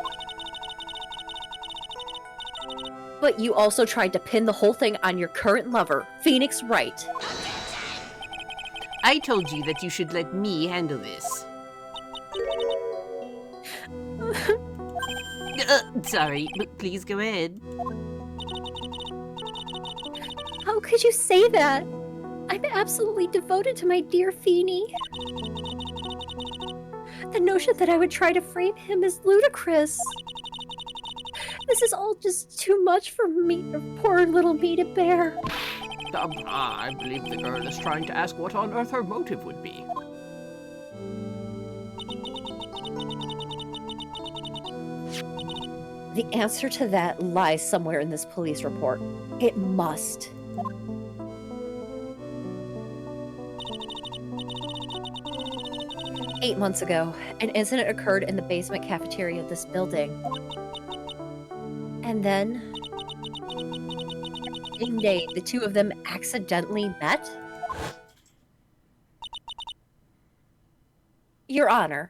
but you also tried to pin the whole thing on your current lover, Phoenix Wright. I told you that you should let me handle this. Sorry, but please go ahead. How could you say that? I'm absolutely devoted to my dear Feeny. The notion that I would try to frame him is ludicrous. This is all just too much for me, poor little me to bear. I believe the girl is trying to ask what on earth her motive would be. The answer to that lies somewhere in this police report. It must. "8 months ago, an incident occurred in the basement cafeteria of this building. And then, in day, the two of them accidentally met?" Your Honor,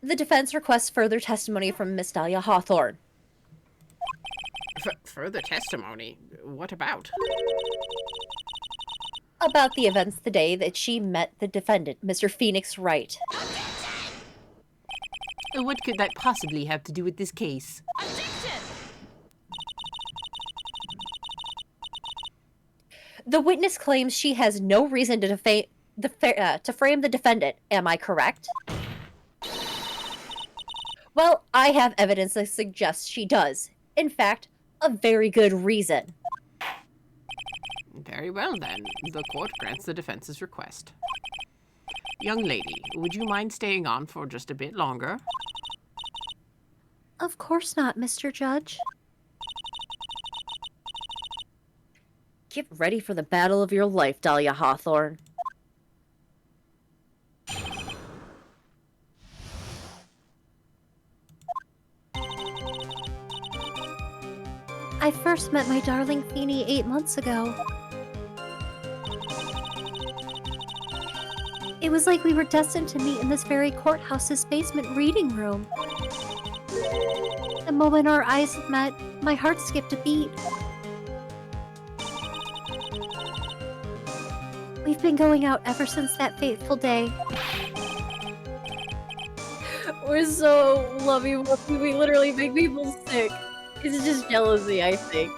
the defense requests further testimony from Miss Dahlia Hawthorne. Further testimony? What about? About the events the day that she met the defendant, Mr. Phoenix Wright. What could that possibly have to do with this case? The witness claims she has no reason to frame the defendant. Am I correct? Well, I have evidence that suggests she does. In fact, a very good reason. Very well, then. The court grants the defense's request. Young lady, would you mind staying on for just a bit longer? Of course not, Mr. Judge. Get ready for the battle of your life, Dahlia Hawthorne. I first met my darling Feeny 8 months ago. It was like we were destined to meet in this very courthouse's basement reading room. The moment our eyes met, my heart skipped a beat. We've been going out ever since that fateful day. We're so lovey-wovey, we literally make people sick. It's just jealousy, I think.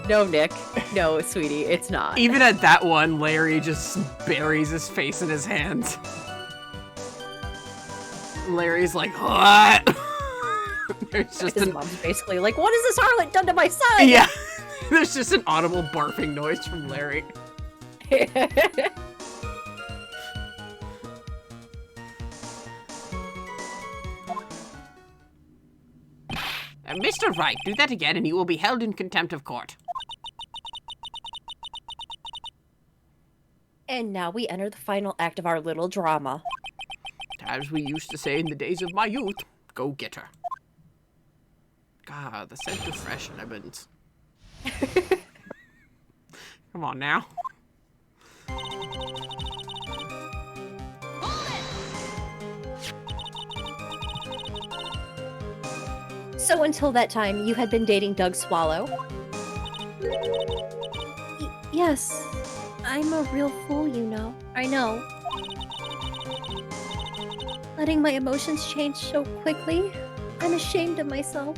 No, Nick. No, sweetie, it's not. Even at that one, Larry just buries his face in his hands. Larry's like, what? There's just His mom's basically like, what has this harlot done to my son? Yeah. There's just an audible barfing noise from Larry. Mr. Wright, do that again and you will be held in contempt of court. And now we enter the final act of our little drama. As we used to say in the days of my youth, go get her. God, the scent of fresh lemons. Come on now. So until that time, you had been dating Doug Swallow? Yes. I'm a real fool, you know. I know. Letting my emotions change so quickly. I'm ashamed of myself.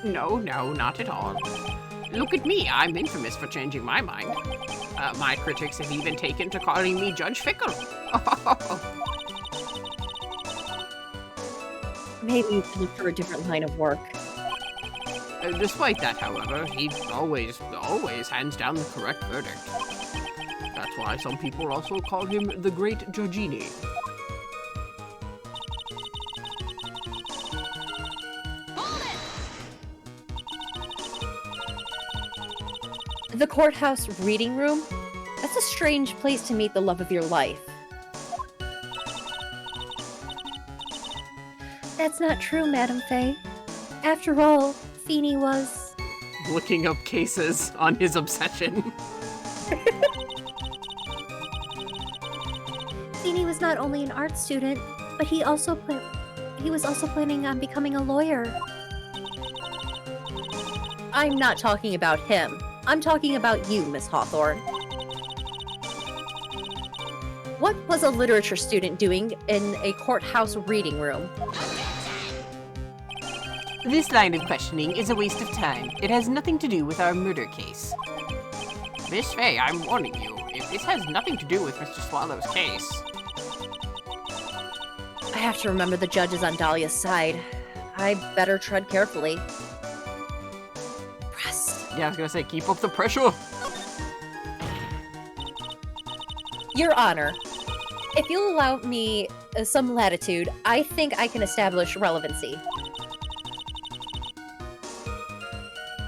No, not at all. Look at me, I'm infamous for changing my mind. My critics have even taken to calling me Judge Fickle. Maybe you should look for a different line of work. Despite that, however, he always hands down the correct verdict. That's why some people also call him the Great Giorgini. The courthouse reading room? That's a strange place to meet the love of your life. That's not true, Madam Faye. After all, Feeny was... Looking up cases on his obsession. Feeny was not only an art student, but he was also planning on becoming a lawyer. I'm not talking about him. I'm talking about you, Miss Hawthorne. What was a literature student doing in a courthouse reading room? This line of questioning is a waste of time. It has nothing to do with our murder case. Miss Faye, I'm warning you. If this has nothing to do with Mr. Swallow's case... I have to remember the judge is on Dahlia's side. I better tread carefully. Yeah, I was gonna say, keep up the pressure. Your Honor, if you'll allow me some latitude, I think I can establish relevancy.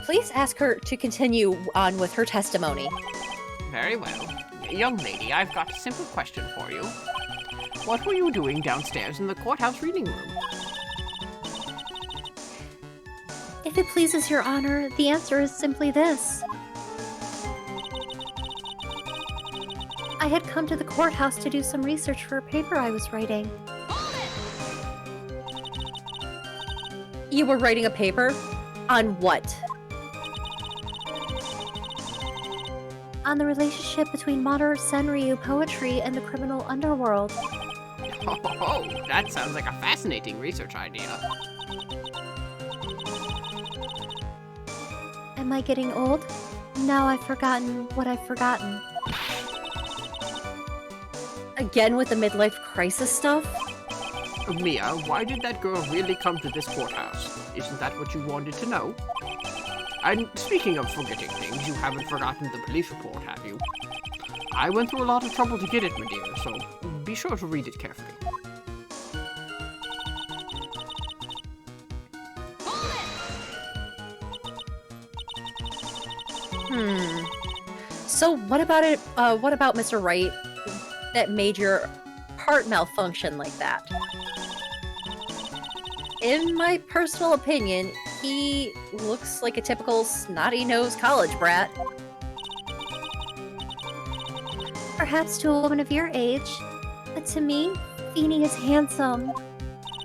Please ask her to continue on with her testimony. Very well. Young lady, I've got a simple question for you. What were you doing downstairs in the courthouse reading room? If it pleases your honor, the answer is simply this. I had come to the courthouse to do some research for a paper I was writing. You were writing a paper? On what? On the relationship between modern Senryu poetry and the criminal underworld. Oh, that sounds like a fascinating research idea. Am I getting old? Now I've forgotten what I've forgotten. Again with the midlife crisis stuff? Mia, why did that girl really come to this courthouse? Isn't that what you wanted to know? And speaking of forgetting things, you haven't forgotten the police report, have you? I went through a lot of trouble to get it, my dear, so be sure to read it carefully. So what about it? What about Mr. Wright that made your heart malfunction like that? In my personal opinion, he looks like a typical snotty-nosed college brat. Perhaps to a woman of your age, but to me, Feeny is handsome.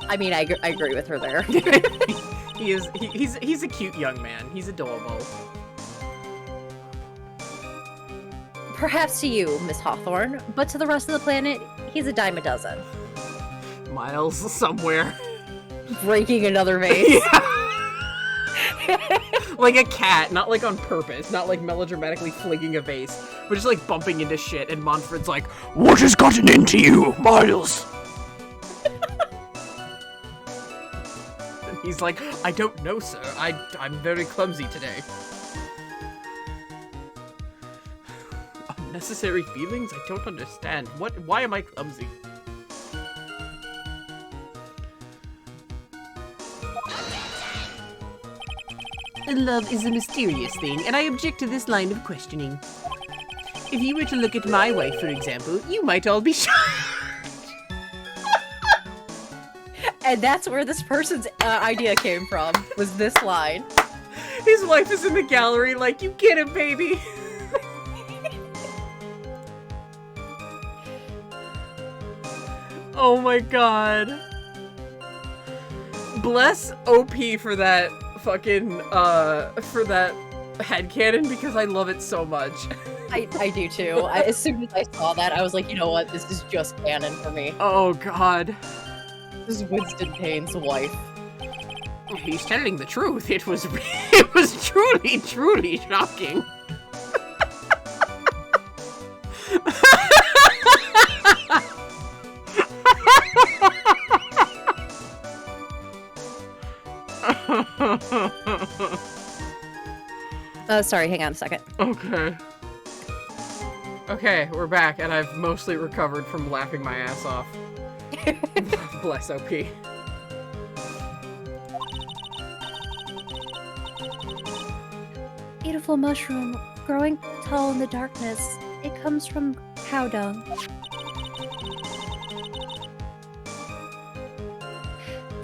I mean, I agree with her there. He's a cute young man. He's adorable. Perhaps to you, Miss Hawthorne, but to the rest of the planet, he's a dime a dozen. Miles somewhere. Breaking another vase. Like a cat, not like on purpose, not like melodramatically flinging a vase, but just like bumping into shit, and Montford's like, "What has gotten into you, Miles?" And he's like, "I don't know, sir. I'm very clumsy today." Unnecessary feelings? I don't understand. Why am I clumsy? Love is a mysterious thing, and I object to this line of questioning. If you were to look at my wife, for example, you might all be shocked. And that's where this person's idea came from, was this line. His wife is in the gallery like, you get him, baby. Oh my god. Bless OP for that fucking, for that headcanon, because I love it so much. I do too. As soon as I saw that, I was like, you know what? This is just canon for me. Oh god. This is Winston Payne's wife. He's telling the truth. It was truly, truly shocking. Sorry, hang on a second. Okay. Okay, we're back, and I've mostly recovered from laughing my ass off. Bless OP. Beautiful mushroom, growing tall in the darkness. It comes from cow dung.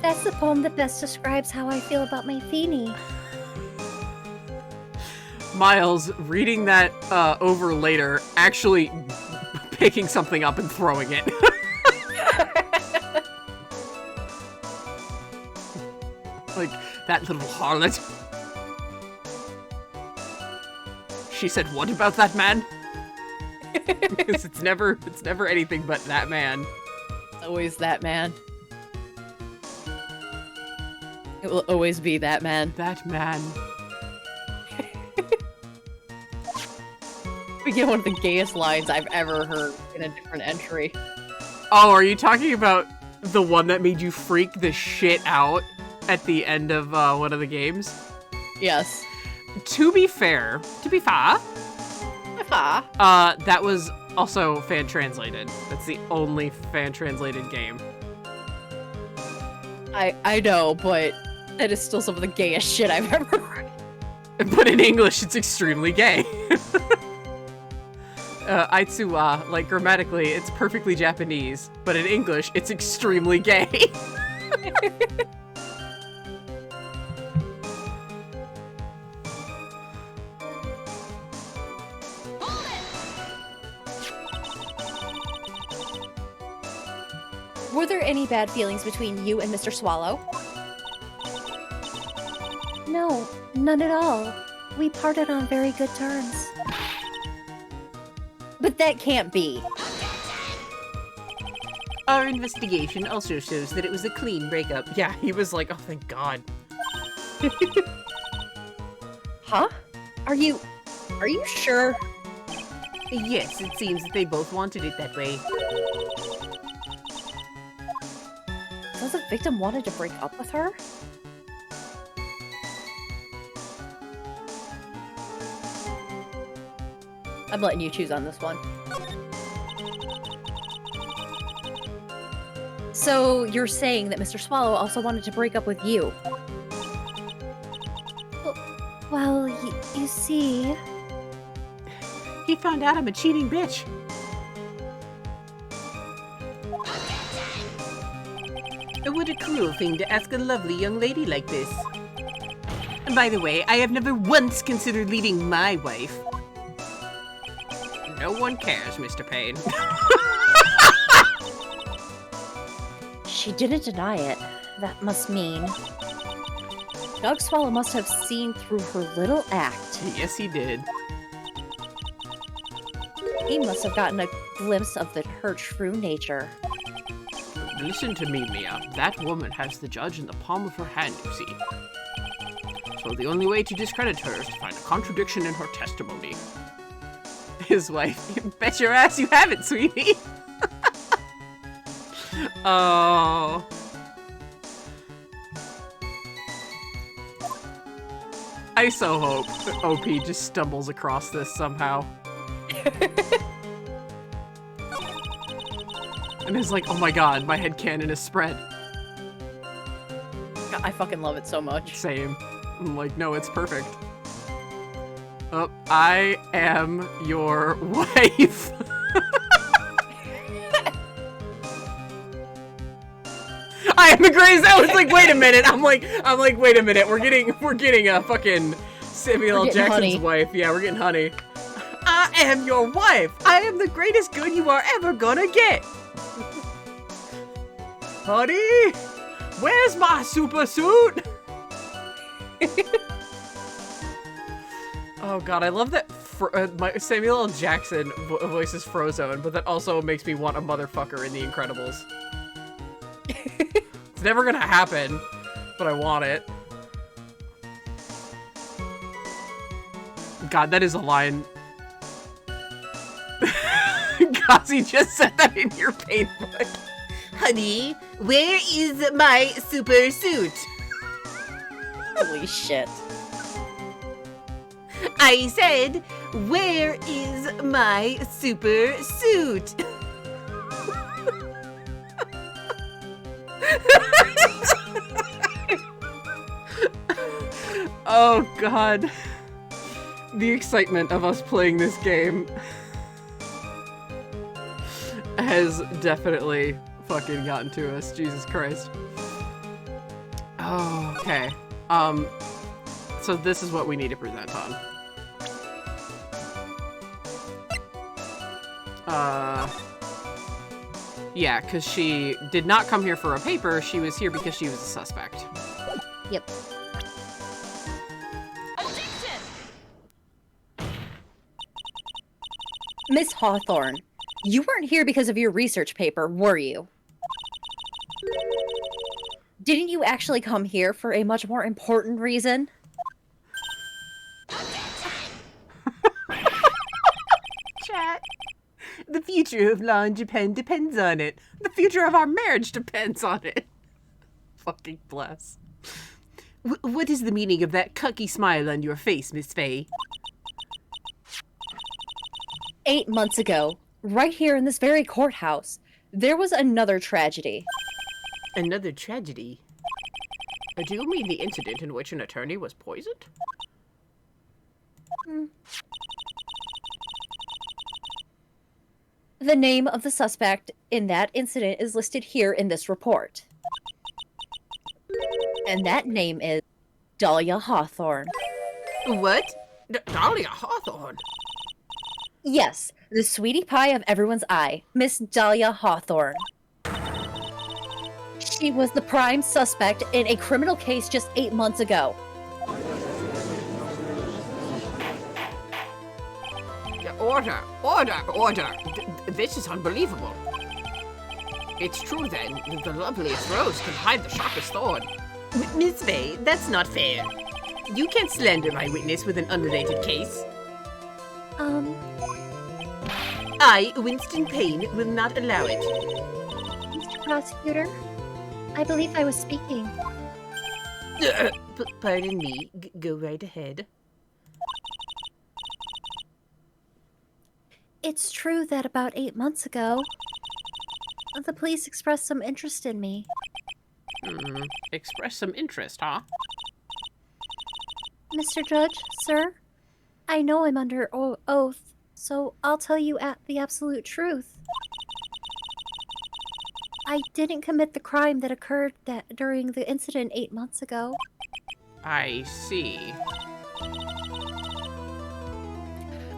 That's the poem that best describes how I feel about my Feeny. Miles, reading that over later, actually picking something up and throwing it. Like, that little harlot. She said, what about that man? Because it's never anything but that man. It's always that man. It will always be that man. That man. We get one of the gayest lines I've ever heard in a different entry. Oh, are you talking about the one that made you freak the shit out at the end of one of the games? Yes. To be fair, that was also fan translated. That's the only fan translated game. I know, but that is still some of the gayest shit I've ever heard. But in English, it's extremely gay. Aitsuwa, like grammatically, it's perfectly Japanese, but in English, it's extremely gay. Were there any bad feelings between you and Mr. Swallow? No, none at all. We parted on very good terms. But that can't be. Our investigation also shows that it was a clean breakup. Yeah, he was like, oh, thank God. Huh? Are you sure? Yes, it seems that they both wanted it that way. So the victim wanted to break up with her? I'm letting you choose on this one. So you're saying that Mr. Swallow also wanted to break up with you? Well, you see... He found out I'm a cheating bitch. What a cruel thing to ask a lovely young lady like this. And by the way, I have never once considered leaving my wife. No one cares, Mr. Payne. She didn't deny it. That must mean... Doug Swallow must have seen through her little act. Yes, he did. He must have gotten a glimpse of her true nature. Listen to me, Mia. That woman has the judge in the palm of her hand, you see. So the only way to discredit her is to find a contradiction in her testimony. His wife. Bet your ass you haven't, sweetie. Oh. I so hope that OP just stumbles across this somehow. And is like, oh my god, my headcanon is spread. I fucking love it so much. Same. I'm like, no, it's perfect. Oh, I am your wife. I am the greatest. I was like, wait a minute. I'm like, wait a minute. We're getting a fucking Samuel L. Jackson's honey. wife. Yeah, we're getting honey. I am your wife. I am the greatest good you are ever gonna get. Honey, where's my super suit? Oh god, I love that my Samuel L. Jackson voices Frozone, but that also makes me want a motherfucker in The Incredibles. It's never gonna happen, but I want it. God, that is a line. Gazi just said that in your paint book. Honey, where is my super suit? Holy shit. I said, where is my super suit? Oh god. The excitement of us playing this game has definitely fucking gotten to us. Jesus Christ. Oh, okay. So this is what we need to present on. Yeah, because she did not come here for a paper, she was here because she was a suspect. Yep. Miss Hawthorne, you weren't here because of your research paper, were you? Didn't you actually come here for a much more important reason? Chat. The future of Law in Japan depends on it. The future of our marriage depends on it. Fucking bless. What is the meaning of that cocky smile on your face, Miss Faye? 8 months ago, right here in this very courthouse, there was another tragedy. Another tragedy? Do you mean the incident in which an attorney was poisoned? The name of the suspect in that incident is listed here in this report. And that name is Dahlia Hawthorne. What? Dahlia Hawthorne? Yes, the sweetie pie of everyone's eye, Miss Dahlia Hawthorne. She was the prime suspect in a criminal case just 8 months ago. Order! Order! Order! This is unbelievable. It's true then, the loveliest rose can hide the sharpest thorn. Miss Faye, that's not fair. You can't slander my witness with an unrelated case. I, Winston Payne, will not allow it. Mr. Prosecutor, I believe I was speaking. Pardon me. Go right ahead. It's true that about 8 months ago, the police expressed some interest in me. Express some interest, huh? Mr. Judge, sir, I know I'm under oath, so I'll tell you the absolute truth. I didn't commit the crime that occurred during the incident 8 months ago. I see.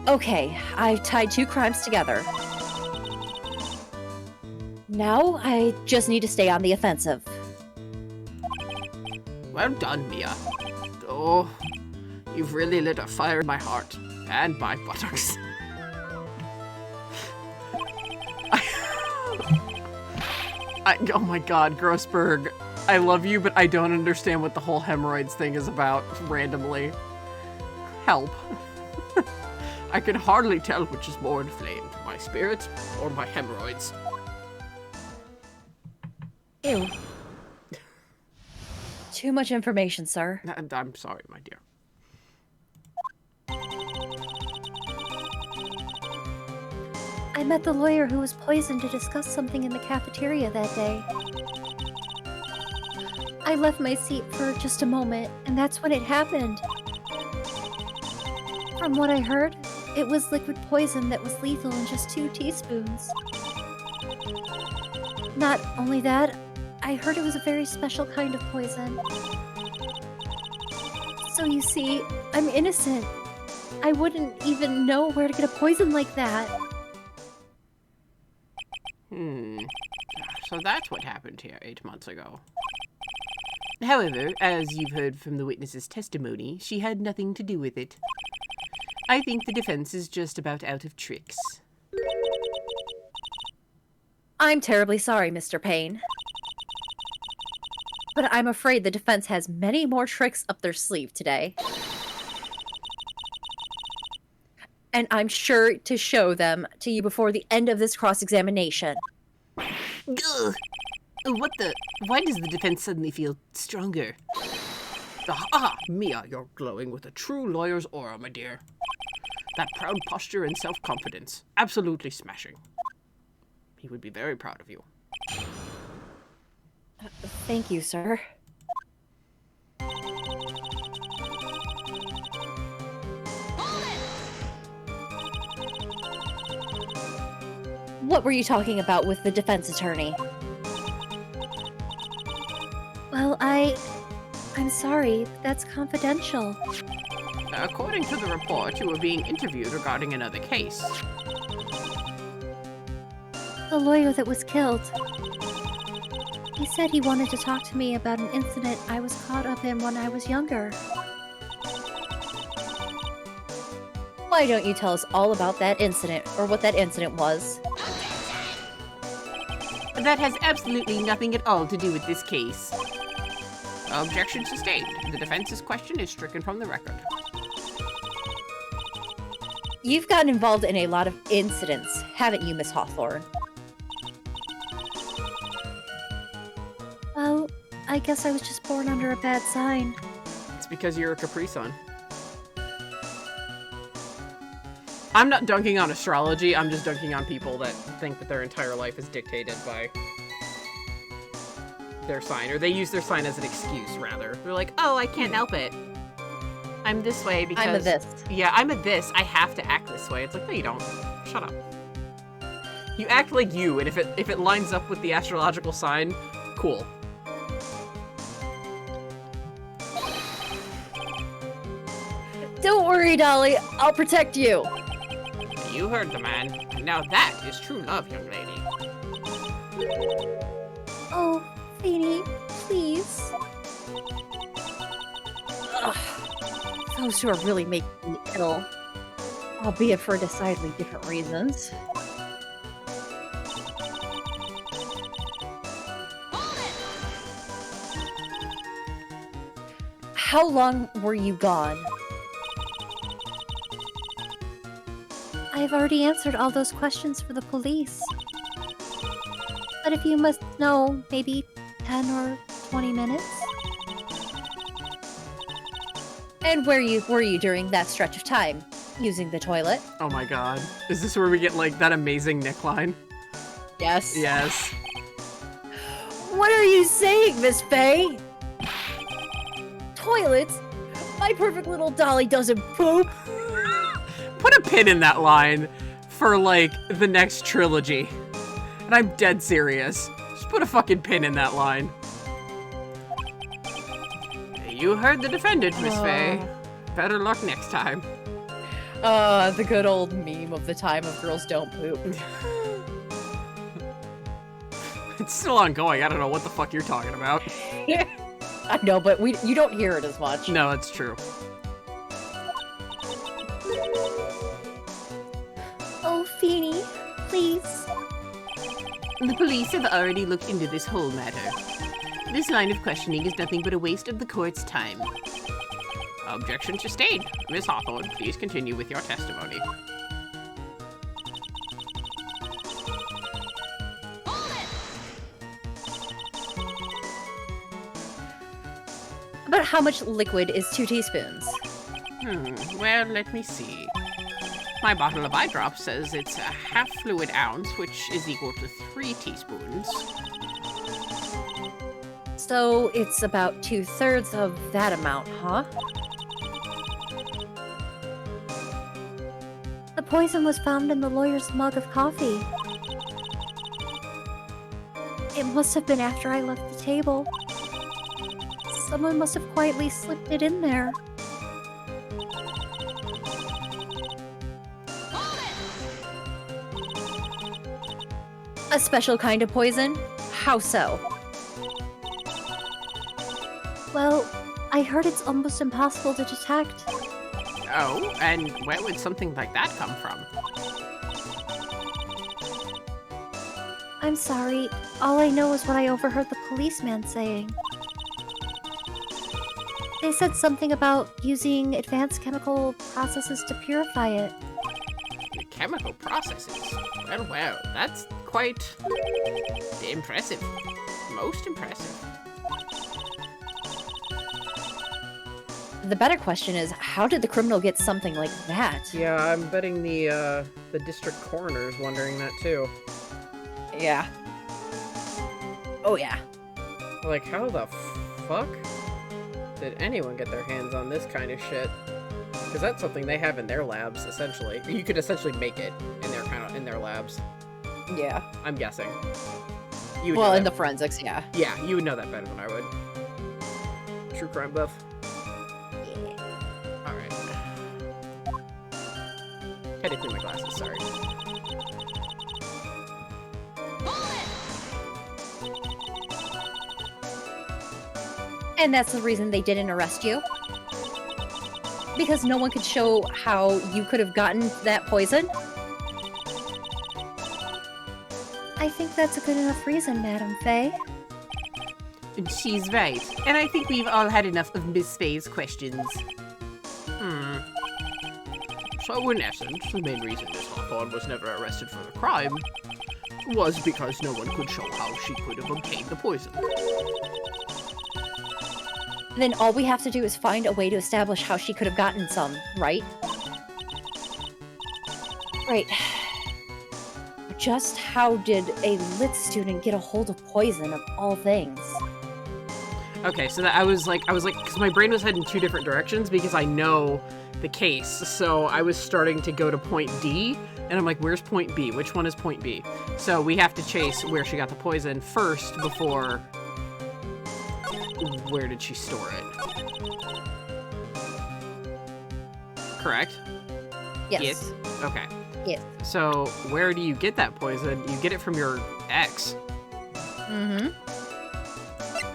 Okay, I've tied 2 crimes together. Now I just need to stay on the offensive. Well done, Mia. Oh, you've really lit a fire in my heart. And my buttocks. Oh my god, Grossberg. I love you, but I don't understand what the whole hemorrhoids thing is about randomly. Help. I can hardly tell which is more inflamed, my spirit or my hemorrhoids. Ew. Too much information, sir. I'm sorry, my dear. I met the lawyer who was poisoned to discuss something in the cafeteria that day. I left my seat for just a moment, and that's when it happened. From what I heard, it was liquid poison that was lethal in just 2 teaspoons. Not only that, I heard it was a very special kind of poison. So you see, I'm innocent. I wouldn't even know where to get a poison like that. So that's what happened here 8 months ago. However, as you've heard from the witness's testimony, she had nothing to do with it. I think the defense is just about out of tricks. I'm terribly sorry, Mr. Payne. But I'm afraid the defense has many more tricks up their sleeve today. And I'm sure to show them to you before the end of this cross-examination. Ugh. What the? Why does the defense suddenly feel stronger? Mia, you're glowing with a true lawyer's aura, my dear. That proud posture and self-confidence. Absolutely smashing. He would be very proud of you. Thank you, sir. What were you talking about with the defense attorney? Well, I'm sorry, but that's confidential. According to the report, you were being interviewed regarding another case. The lawyer that was killed. He said he wanted to talk to me about an incident I was caught up in when I was younger. Why don't you tell us all about that incident, or what that incident was? That has absolutely nothing at all to do with this case. Objection sustained. The defense's question is stricken from the record. You've gotten involved in a lot of incidents, haven't you, Miss Hawthorne? Well, I guess I was just born under a bad sign. It's because you're a Capri Sun. I'm not dunking on astrology, I'm just dunking on people that think that their entire life is dictated by their sign, or they use their sign as an excuse, rather. They're like, oh, I can't help it. I'm this way because... I'm a this. Yeah, I'm a this. I have to act this way. It's like, no, you don't. Shut up. You act like you, and if it lines up with the astrological sign, cool. Don't worry, Dolly. I'll protect you. You heard the man. Now that is true love, young lady. Oh, Feeny, please. Ugh. Those two are really making me ill. Albeit for decidedly different reasons. How long were you gone? I've already answered all those questions for the police. But if you must know, maybe 10 or 20 minutes? And where were you during that stretch of time? Using the toilet? Oh my god. Is this where we get, like, that amazing Nick line? Yes. Yes. What are you saying, Miss Faye? Toilets? My perfect little Dolly doesn't poop. Put a pin in that line for, like, the next trilogy. And I'm dead serious. Just put a fucking pin in that line. You heard the defendant, Miss Faye. Better luck next time. The good old meme of the time of girls don't poop. It's still ongoing. I don't know what the fuck you're talking about. I know, but you don't hear it as much. No, that's true. Oh, Feeny, please. The police have already looked into this whole matter. This line of questioning is nothing but a waste of the court's time. Objection sustained. Miss Hawthorne, please continue with your testimony. About how much liquid is 2 teaspoons? Well, let me see. My bottle of eye drops says it's a half fluid ounce, which is equal to 3 teaspoons. So it's about 2/3 of that amount, huh? The poison was found in the lawyer's mug of coffee. It must have been after I left the table. Someone must have quietly slipped it in there. A special kind of poison? How so? Well, I heard it's almost impossible to detect. Oh, and where would something like that come from? I'm sorry. All I know is what I overheard the policeman saying. They said something about using advanced chemical processes to purify it. The chemical processes? Well, that's quite impressive. Most impressive. The better question is, how did the criminal get something like that? Yeah, I'm betting the district coroner is wondering that too. Yeah. Oh yeah. Like, how the fuck did anyone get their hands on this kind of shit? Because that's something they have in their labs, essentially. You could essentially make it in their labs. Yeah. I'm guessing. You would Well, know in that. the forensics, yeah. Yeah, you would know that better than I would. True crime buff. Alright. Had to clean my glasses, sorry. And that's the reason they didn't arrest you? Because no one could show how you could have gotten that poison? I think that's a good enough reason, Madam Faye. She's right. And I think we've all had enough of Miss Faye's questions. So in essence, the main reason Miss Hawthorne was never arrested for the crime was because no one could show how she could have obtained the poison. Then all we have to do is find a way to establish how she could have gotten some, right? Right. Just how did a lit student get a hold of poison of all things? Okay, so that I was like, because my brain was heading 2 different directions because I know the case. So I was starting to go to point D, and I'm like, where's point B? Which one is point B? So we have to chase where she got the poison first before where did she store it? Correct? Yes. Okay. Yes. So where do you get that poison? You get it from your ex. Mm-hmm.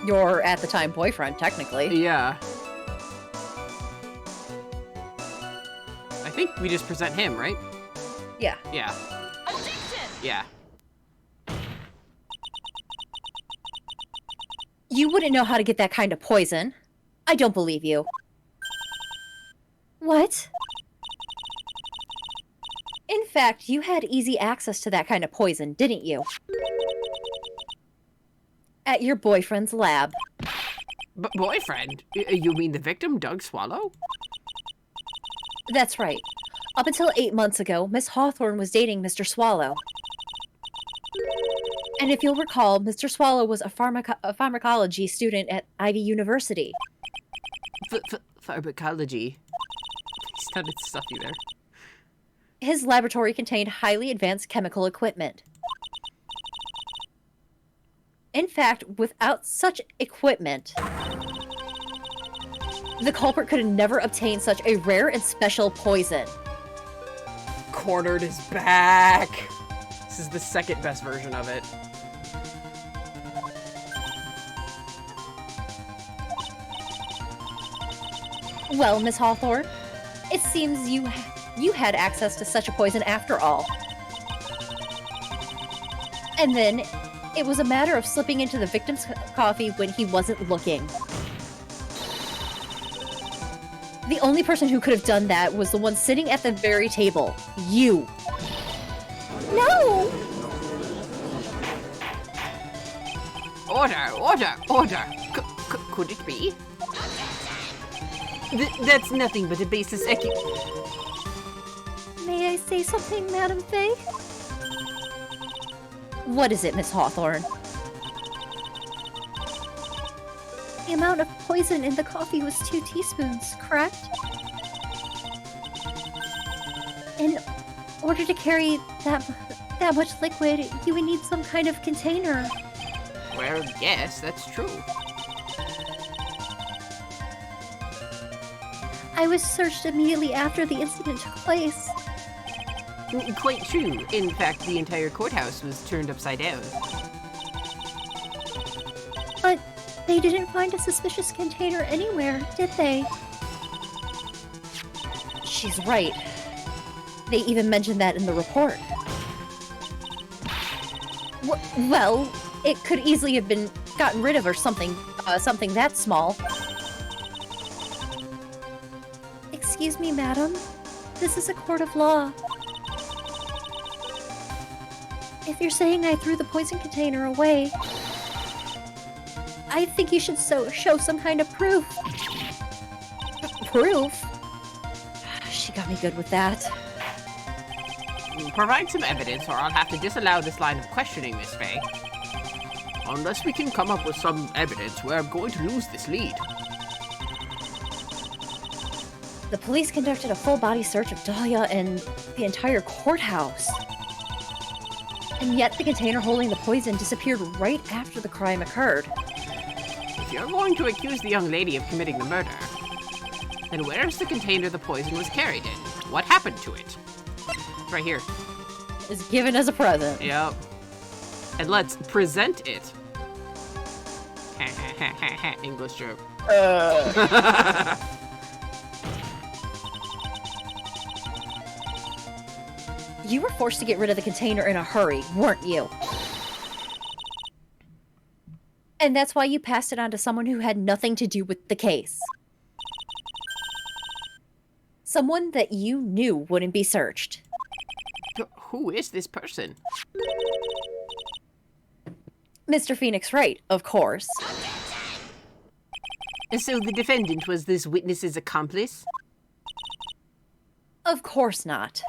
Your at the time boyfriend, technically. Yeah. I think we just present him, right? Yeah. Yeah. Yeah. You wouldn't know how to get that kind of poison. I don't believe you. What? In fact, you had easy access to that kind of poison, didn't you? At your boyfriend's lab. Boyfriend? You mean the victim, Doug Swallow? That's right. Up until 8 months ago, Miss Hawthorne was dating Mr. Swallow. And if you'll recall, Mr. Swallow was a pharmacology student at Ivy University. Pharmacology. Sounded stuffy there. His laboratory contained highly advanced chemical equipment. In fact, without such equipment, the culprit could have never obtained such a rare and special poison. Cornered is back. This is the second best version of it. Well, Miss Hawthorne, it seems you had access to such a poison after all. And then it was a matter of slipping into the victim's coffee when he wasn't looking. The only person who could have done that was the one sitting at the very table. You. No! Order! Could it be? That's nothing but a basis May I say something, Madam Faye? What is it, Miss Hawthorne? The amount of poison in the coffee was 2 teaspoons, correct? In order to carry that much liquid, you would need some kind of container. Well, yes, that's true. I was searched immediately after the incident took place. Quite true. In fact, the entire courthouse was turned upside down. But they didn't find a suspicious container anywhere, did they? She's right. They even mentioned that in the report. Well, it could easily have been gotten rid of or something, something that small. Excuse me, madam. This is a court of law. If you're saying I threw the poison container away, I think you should show some kind of proof. Proof? She got me good with that. Provide some evidence or I'll have to disallow this line of questioning, Miss Faye. Unless we can come up with some evidence, we're going to lose this lead. The police conducted a full-body search of Dahlia and the entire courthouse. And yet the container holding the poison disappeared right after the crime occurred. If you're going to accuse the young lady of committing the murder, then where's the container the poison was carried in? What happened to it? It's right here. It was given as a present. Yep. And let's present it. English joke. You were forced to get rid of the container in a hurry, weren't you? And that's why you passed it on to someone who had nothing to do with the case. Someone that you knew wouldn't be searched. Who is this person? Mr. Phoenix Wright, of course. So the defendant was this witness's accomplice? Of course not.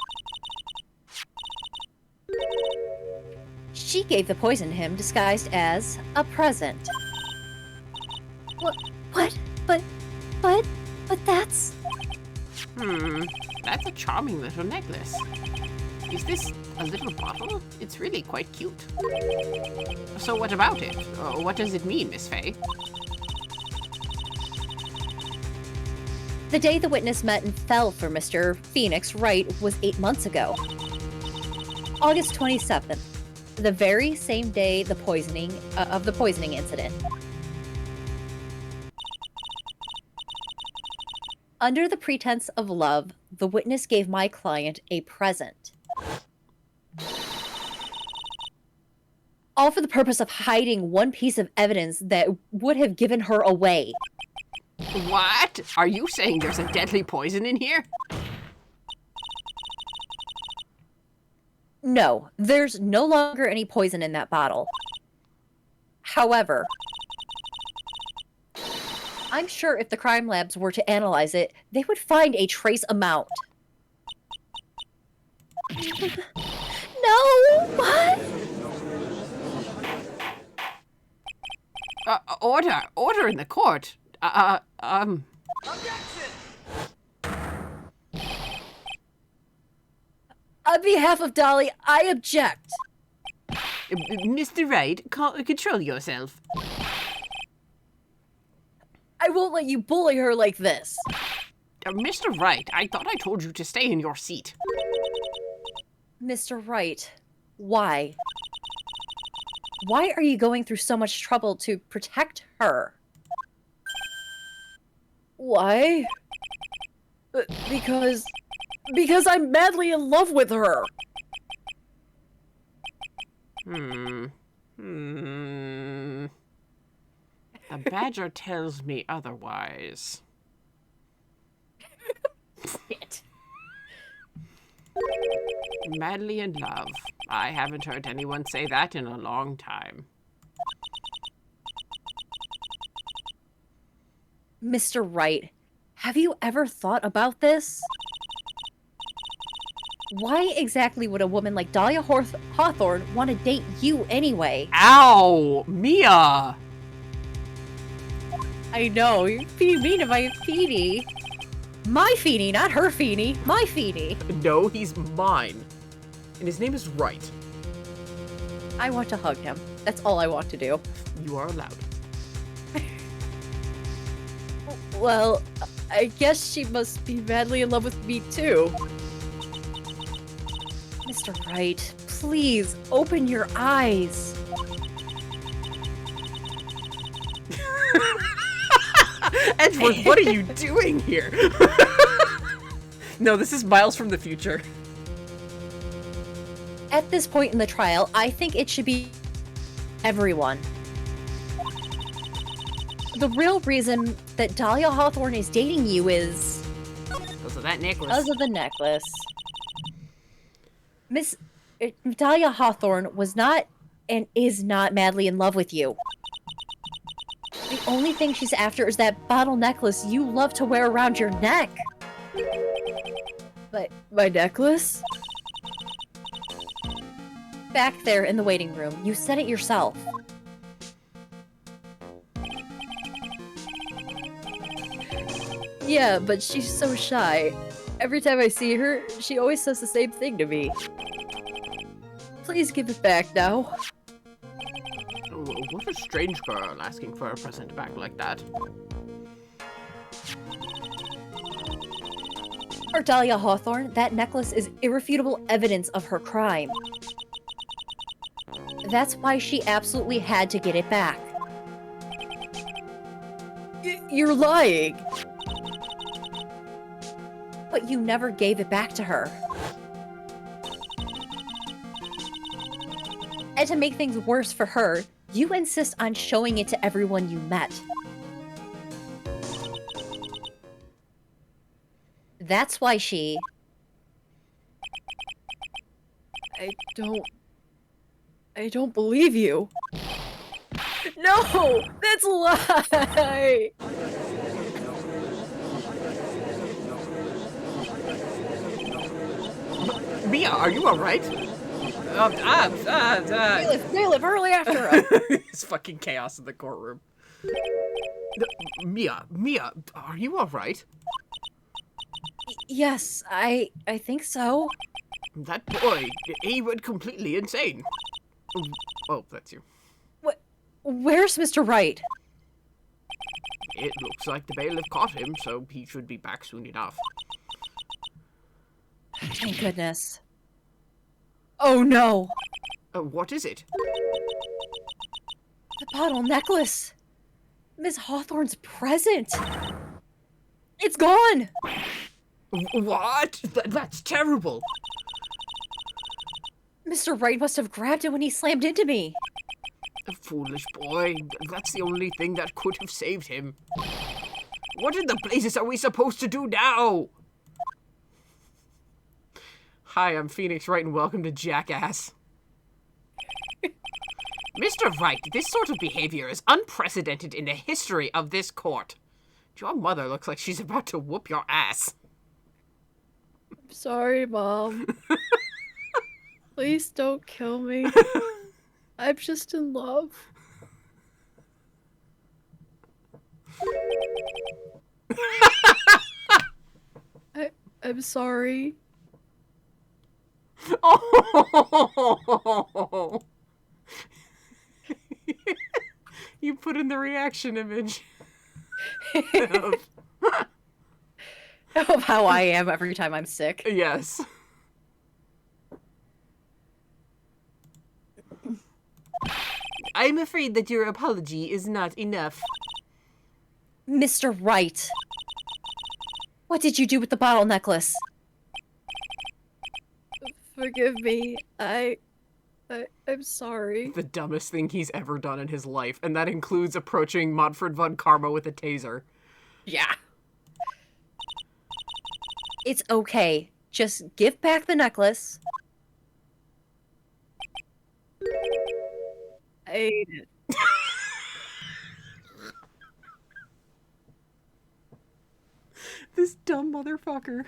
She gave the poison to him disguised as a present. What? But that's... That's a charming little necklace. Is this a little bottle? It's really quite cute. So what about it? What does it mean, Miss Faye? The day the witness met and fell for Mr. Phoenix Wright was 8 months ago. August 27th, the very same day the poisoning incident. Under the pretense of love, the witness gave my client a present. All for the purpose of hiding one piece of evidence that would have given her away. What? Are you saying there's a deadly poison in here? No, there's no longer any poison in that bottle. However, I'm sure if the crime labs were to analyze it, they would find a trace amount. No! What? Order in the court. On behalf of Dolly, I object. Mr. Wright, control yourself. I won't let you bully her like this. Mr. Wright, I thought I told you to stay in your seat. Mr. Wright, why? Why are you going through so much trouble to protect her? Why? Because I'm madly in love with her. Hmm. Hmm. The badger tells me otherwise. Shit. Madly in love. I haven't heard anyone say that in a long time. Mr. Wright, have you ever thought about this? Why exactly would a woman like Dahlia Hawthorne want to date you anyway? Ow! Mia! I know, you're being mean to my Feeny. My Feeny, not her Feeny. My Feeny. No, he's mine. And his name is Wright. I want to hug him. That's all I want to do. You are allowed. Well, I guess she must be madly in love with me too. Mr. Wright, please open your eyes. Edgeworth, what are you doing here? No, this is Miles from the future. At this point in the trial, I think it should be everyone. The real reason that Dahlia Hawthorne is dating you is Because of that necklace. because of the necklace. Miss Dahlia Hawthorne was not and is not madly in love with you. The only thing she's after is that bottle necklace you love to wear around your neck. But my necklace? Back there in the waiting room. You said it yourself. Yeah, but she's so shy. Every time I see her, she always says the same thing to me. Please give it back now. What a strange girl asking for a present back like that. For Dahlia Hawthorne, that necklace is irrefutable evidence of her crime. That's why she absolutely had to get it back. You're lying! But you never gave it back to her. And to make things worse for her, you insist on showing it to everyone you met. That's why she... I don't believe you. No! That's a lie! Mia, are you alright? Bailiff, hurry after him! It's fucking chaos in the courtroom. Mia, are you alright? Yes, I think so. That boy, he went completely insane. Oh, that's you. Where's Mr. Wright? It looks like the bailiff caught him, so he should be back soon enough. Thank goodness. Oh no! What is it? The bottle necklace! Miss Hawthorne's present! It's gone! What? That's terrible! Mr. Wright must have grabbed it when he slammed into me. A foolish boy. That's the only thing that could have saved him. What in the blazes are we supposed to do now? Hi, I'm Phoenix Wright, and welcome to Jackass. Mr. Wright, this sort of behavior is unprecedented in the history of this court. Your mother looks like she's about to whoop your ass. I'm sorry, Mom. Please don't kill me. I'm just in love. I'm sorry. Oh! You put in the reaction image. Of how I am every time I'm sick. Yes. I'm afraid that your apology is not enough. Mr. Wright! What did you do with the bottle necklace? Forgive me. I I'm sorry. The dumbest thing he's ever done in his life, and that includes approaching Montford von Karma with a taser. Yeah. It's okay. Just give back the necklace. I hate it. This dumb motherfucker.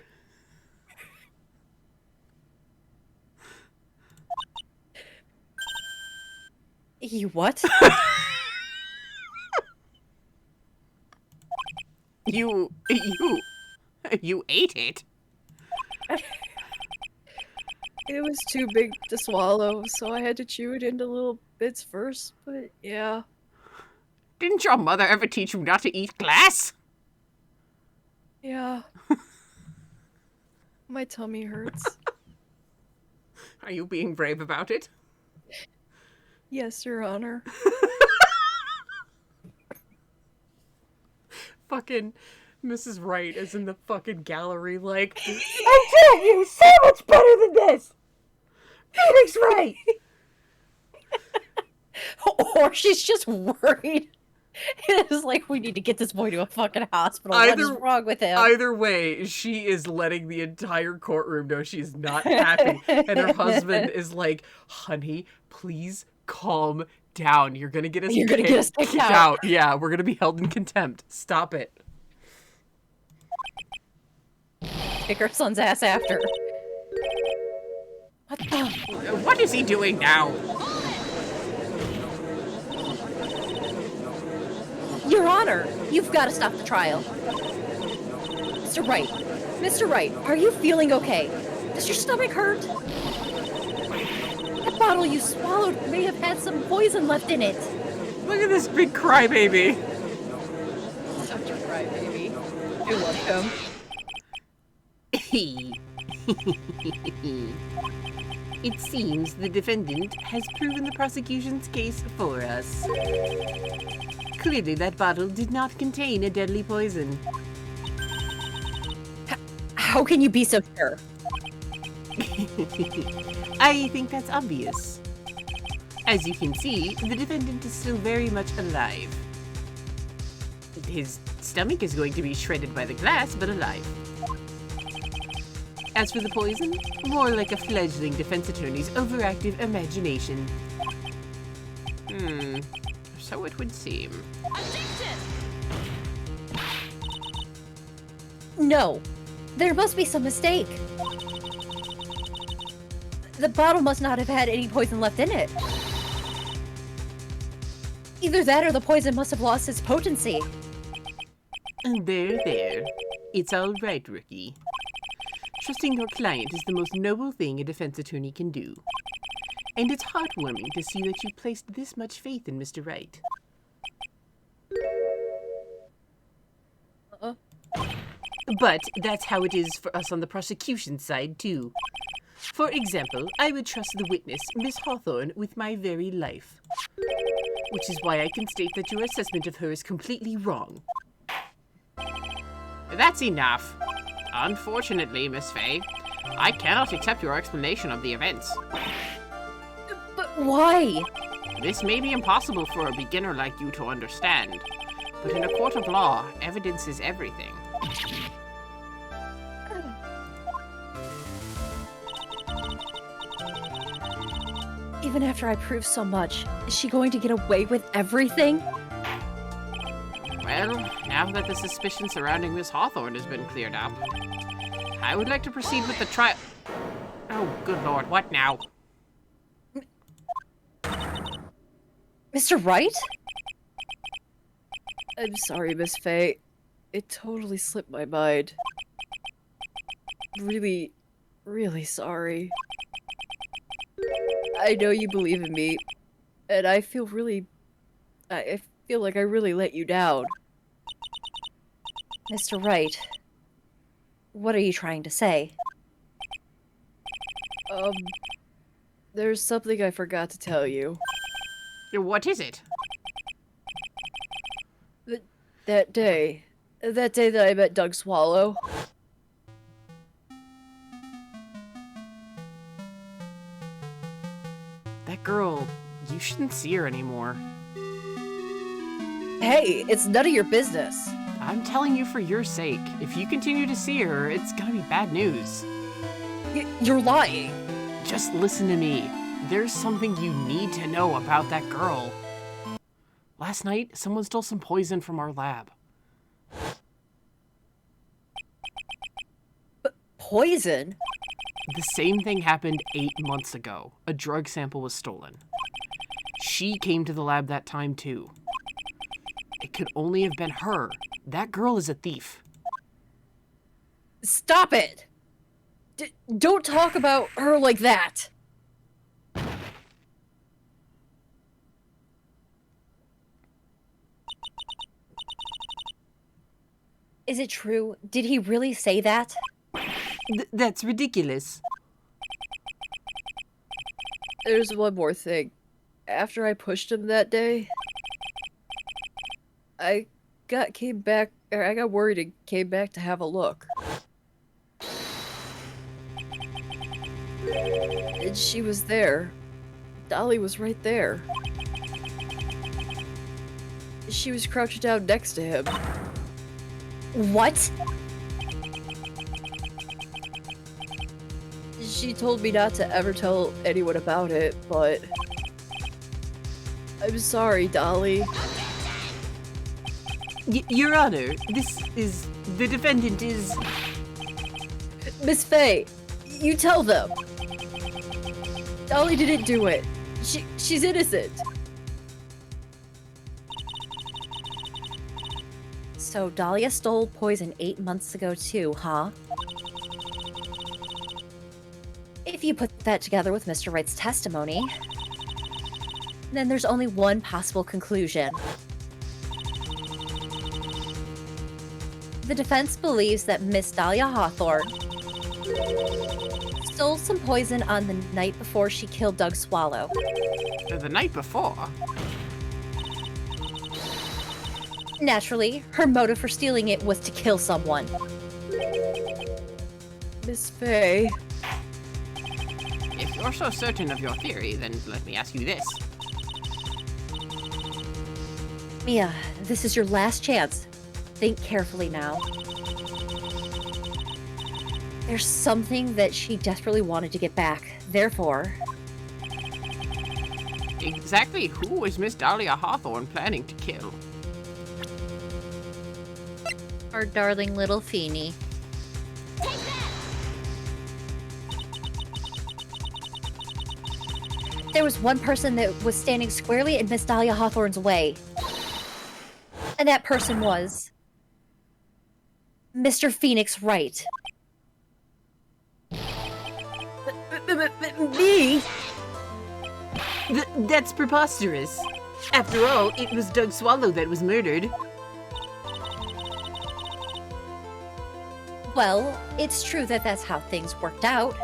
You what? You ate it. It was too big to swallow, so I had to chew it into little bits first, but yeah. Didn't your mother ever teach you not to eat glass? Yeah. My tummy hurts. Are you being brave about it? Yes, Your Honor. Fucking Mrs. Wright is in the fucking gallery like, I tell you, so much better than this! Phoenix Wright! Or she's just worried. It's like, we need to get this boy to a fucking hospital. What is wrong with him? Either way, she is letting the entire courtroom know she's not happy. And her husband is like, honey, please calm down. You're gonna get us kicked out. Yeah, we're gonna be held in contempt. Stop it. Kick her son's ass after. What the? What is he doing now? Your Honor, you've got to stop the trial. Mr. Wright, Mr. Wright, are you feeling okay? Does your stomach hurt? The bottle you swallowed may have had some poison left in it. Look at this big crybaby. Such a crybaby. I love him. It seems the defendant has proven the prosecution's case for us. Clearly that bottle did not contain a deadly poison. How can you be so sure? I think that's obvious. As you can see, the defendant is still very much alive. His stomach is going to be shredded by the glass, but alive. As for the poison, more like a fledgling defense attorney's overactive imagination. So it would seem. No, there must be some mistake. The bottle must not have had any poison left in it. Either that or the poison must have lost its potency. There. It's all right, rookie. Trusting your client is the most noble thing a defense attorney can do. And it's heartwarming to see that you placed this much faith in Mr. Wright. But that's how it is for us on the prosecution side, too. For example, I would trust the witness, Miss Hawthorne, with my very life. Which is why I can state that your assessment of her is completely wrong. That's enough. Unfortunately, Miss Fay, I cannot accept your explanation of the events. But why? This may be impossible for a beginner like you to understand, but in a court of law, evidence is everything. Even after I prove so much, is she going to get away with everything? Well, now that the suspicion surrounding Miss Hawthorne has been cleared up, I would like to proceed with the trial. Oh, good lord, what now? Mr. Wright? I'm sorry, Miss Fay. It totally slipped my mind. Really, really sorry. I know you believe in me, and I feel I feel like I really let you down. Mr. Wright, what are you trying to say? There's something I forgot to tell you. What is it? That day that I met Doug Swallow. That girl, you shouldn't see her anymore. Hey, it's none of your business. I'm telling you for your sake. If you continue to see her, it's gonna be bad news. You're lying. Just listen to me. There's something you need to know about that girl. Last night, someone stole some poison from our lab. Poison? The same thing happened 8 months ago. A drug sample was stolen. She came to the lab that time too. It could only have been her. That girl is a thief. Stop it! Don't talk about her like that. Is it true? Did he really say that? That's ridiculous. There's one more thing. After I pushed him that day, I got worried and came back to have a look. And she was there. Dolly was right there. She was crouched down next to him. What? She told me not to ever tell anyone about it, but I'm sorry, Dolly. Your Honor, the defendant is... Miss Faye, you tell them. Dolly didn't do it. She's innocent. So Dahlia stole poison 8 months ago too, huh? If you put that together with Mr. Wright's testimony, then there's only one possible conclusion. The defense believes that Miss Dahlia Hawthorne stole some poison on the night before she killed Doug Swallow. The night before? Naturally, her motive for stealing it was to kill someone. Miss Faye. If you're so certain of your theory, then let me ask you this. Mia, this is your last chance. Think carefully now. There's something that she desperately wanted to get back. Therefore... Exactly who is Miss Dahlia Hawthorne planning to kill? Our darling little Feeny. There was one person that was standing squarely in Miss Dahlia Hawthorne's way. And that person was... Mr. Phoenix Wright. Me? That's preposterous. After all, it was Doug Swallow that was murdered. Well, it's true that that's how things worked out.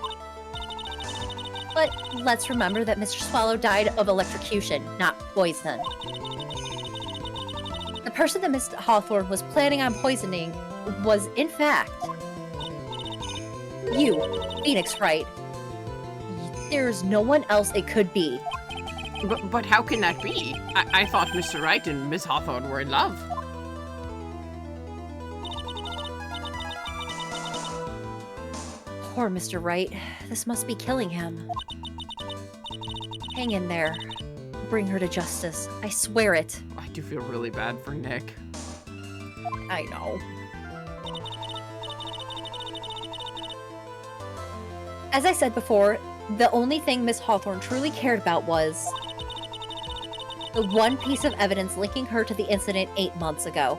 But let's remember that Mr. Swallow died of electrocution, not poison. The person that Miss Hawthorne was planning on poisoning was, in fact, you, Phoenix Wright. There's no one else it could be. But how can that be? I thought Mr. Wright and Miss Hawthorne were in love. Poor Mr. Wright. This must be killing him. Hang in there. Bring her to justice. I swear it. I do feel really bad for Nick. I know. As I said before, the only thing Miss Hawthorne truly cared about was the one piece of evidence linking her to the incident 8 months ago.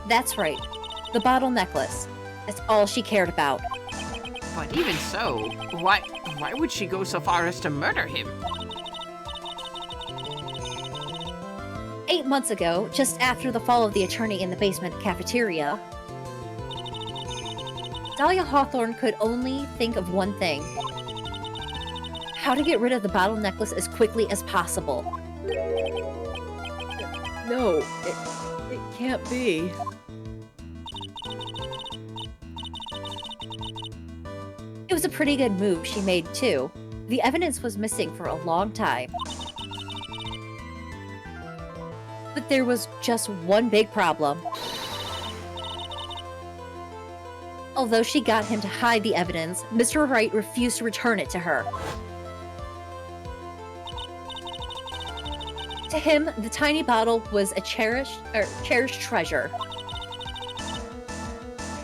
That's right. The bottle necklace. That's all she cared about. But even so, why would she go so far as to murder him? 8 months ago, just after the fall of the attorney in the basement cafeteria, Dahlia Hawthorne could only think of one thing. How to get rid of the bottle necklace as quickly as possible. No, it can't be. It was a pretty good move she made, too. The evidence was missing for a long time. But there was just one big problem. Although she got him to hide the evidence, Mr. Wright refused to return it to her. To him, the tiny bottle was a cherished treasure.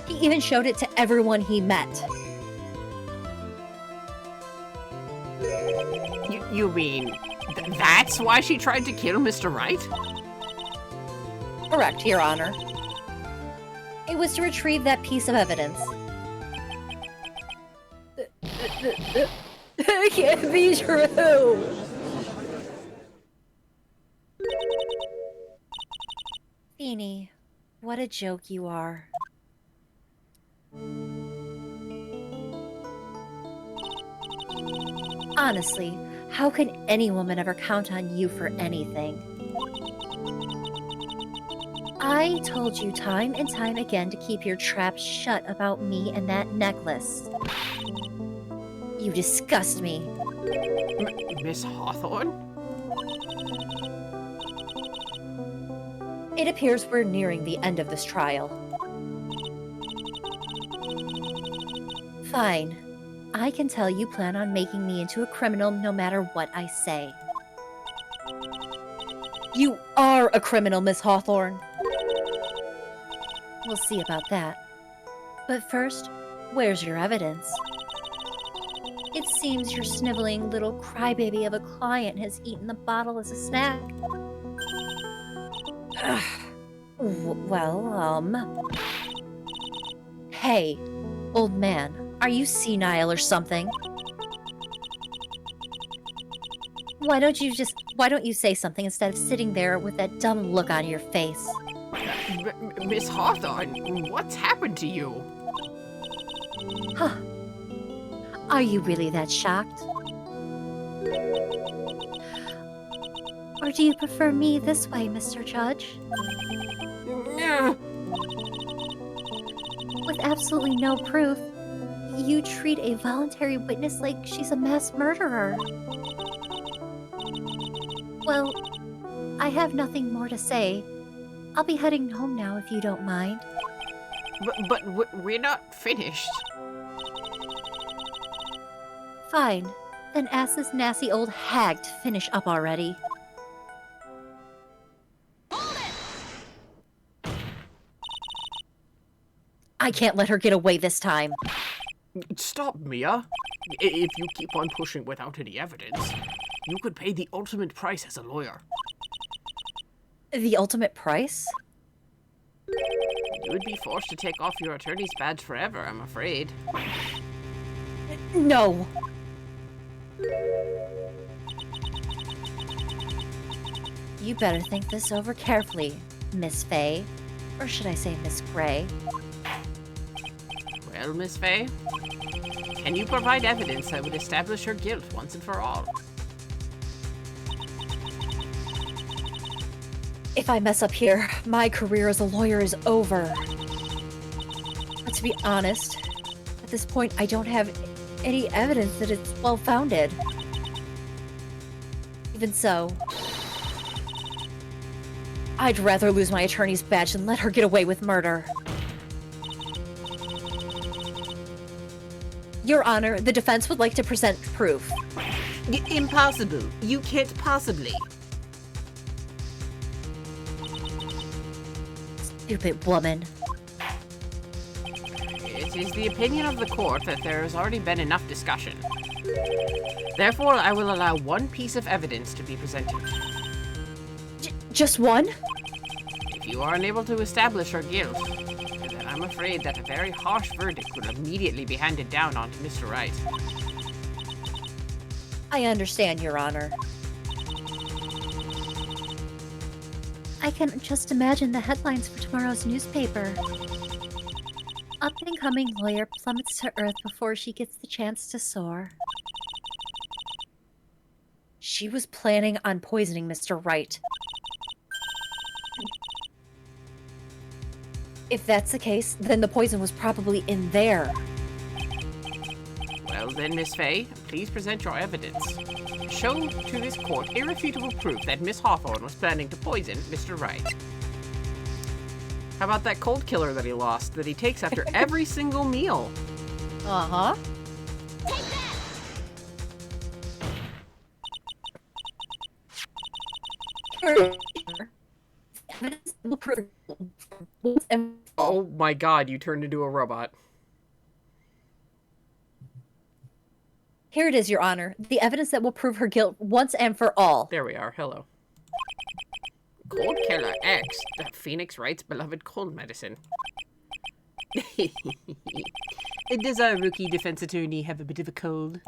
He even showed it to everyone he met. You mean that's why she tried to kill Mr. Wright? Correct, Your Honor. It was to retrieve that piece of evidence. It can't be true! Feeny, what a joke you are. Honestly, how can any woman ever count on you for anything? I told you time and time again to keep your trap shut about me and that necklace. You disgust me. Miss Hawthorne? It appears we're nearing the end of this trial. Fine. I can tell you plan on making me into a criminal no matter what I say. You are a criminal, Miss Hawthorne. We'll see about that. But first, where's your evidence? It seems your sniveling little crybaby of a client has eaten the bottle as a snack. Hey, old man, are you senile or something? Why don't you say something instead of sitting there with that dumb look on your face? Miss Hawthorne, what's happened to you? Huh. Are you really that shocked? Or do you prefer me this way, Mr. Judge? With absolutely no proof, you treat a voluntary witness like she's a mass murderer. Well, I have nothing more to say. I'll be heading home now if you don't mind. But we're not finished. Fine. Then ask this nasty old hag to finish up already. I can't let her get away this time. Stop, Mia. If you keep on pushing without any evidence, you could pay the ultimate price as a lawyer. The ultimate price? You would be forced to take off your attorney's badge forever, I'm afraid. No. You better think this over carefully, Miss Faye. Or should I say Miss Gray? Well, Miss Faye, can you provide evidence that would establish her guilt once and for all? If I mess up here, my career as a lawyer is over. But to be honest, at this point I don't have any evidence that it's well-founded. Even so, I'd rather lose my attorney's badge than let her get away with murder. Your Honor, the defense would like to present proof. Impossible. You can't possibly. Stupid woman. It is the opinion of the court that there has already been enough discussion. Therefore, I will allow one piece of evidence to be presented. Just one? If you are unable to establish her guilt, then I'm afraid that a very harsh verdict will immediately be handed down onto Mr. Wright. I understand, Your Honor. I can just imagine the headlines for tomorrow's newspaper. Up-and-coming lawyer plummets to earth before she gets the chance to soar. She was planning on poisoning Mr. Wright. If that's the case, then the poison was probably in there. Well, Well then, Miss Fay, please present your evidence. Show to this court irrefutable proof that Miss Hawthorne was planning to poison Mr. Wright. How about that cold killer that he lost, that he takes after every single meal? Uh-huh. Oh my god, you turned into a robot. Here it is, Your Honor. The evidence that will prove her guilt once and for all. There we are. Hello. Cold Killer X, that Phoenix Wright's beloved cold medicine. Does our rookie defense attorney have a bit of a cold?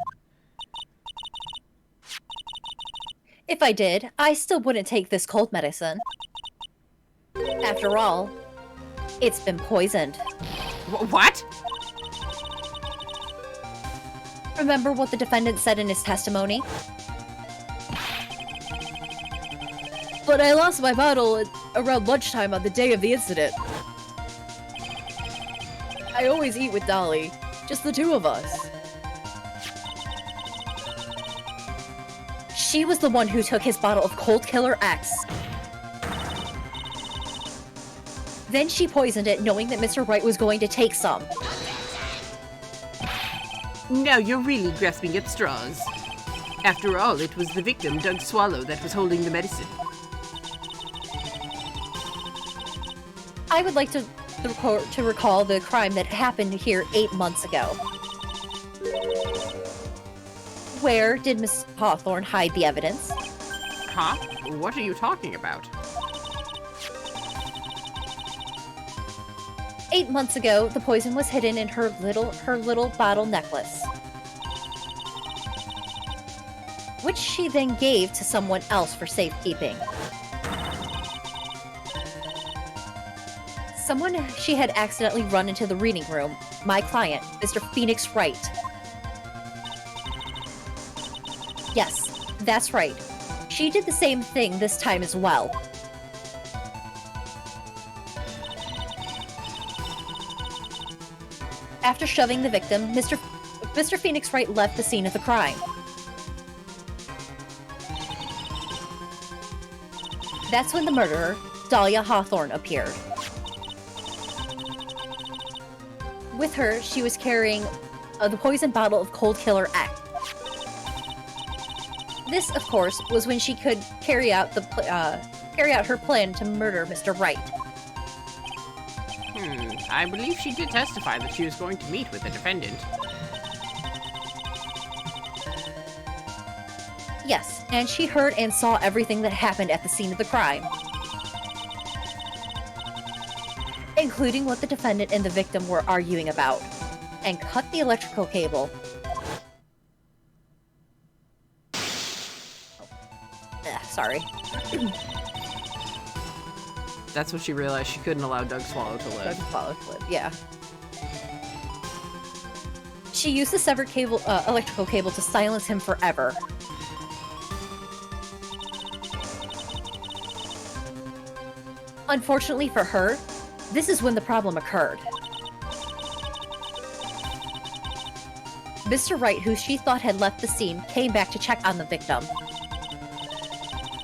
If I did, I still wouldn't take this cold medicine. After all, it's been poisoned. What? Remember what the defendant said in his testimony? But I lost my bottle around lunchtime on the day of the incident. I always eat with Dolly. Just the two of us. She was the one who took his bottle of Cold Killer X. Then she poisoned it knowing that Mr. Wright was going to take some. Now you're really grasping at straws. After all, it was the victim, Doug Swallow, that was holding the medicine. I would like to recall the crime that happened here 8 months ago. Where did Miss Hawthorne hide the evidence? Huh? What are you talking about? 8 months ago, the poison was hidden in her little bottle necklace, which she then gave to someone else for safekeeping. Someone she had accidentally run into the reading room, my client, Mr. Phoenix Wright. Yes, that's right. She did the same thing this time as well. After shoving the victim, Mr. Phoenix Wright left the scene of the crime. That's when the murderer, Dahlia Hawthorne, appeared. With her, she was carrying the poison bottle of Cold Killer X. This, of course, was when she could carry out her plan to murder Mr. Wright. I believe she did testify that she was going to meet with the defendant. Yes, and she heard and saw everything that happened at the scene of the crime, including what the defendant and the victim were arguing about, and cut the electrical cable. Sorry. That's when she realized she couldn't allow Doug Swallow to live. Yeah. She used the severed electrical cable to silence him forever. Unfortunately for her, this is when the problem occurred. Mr. Wright, who she thought had left the scene, came back to check on the victim.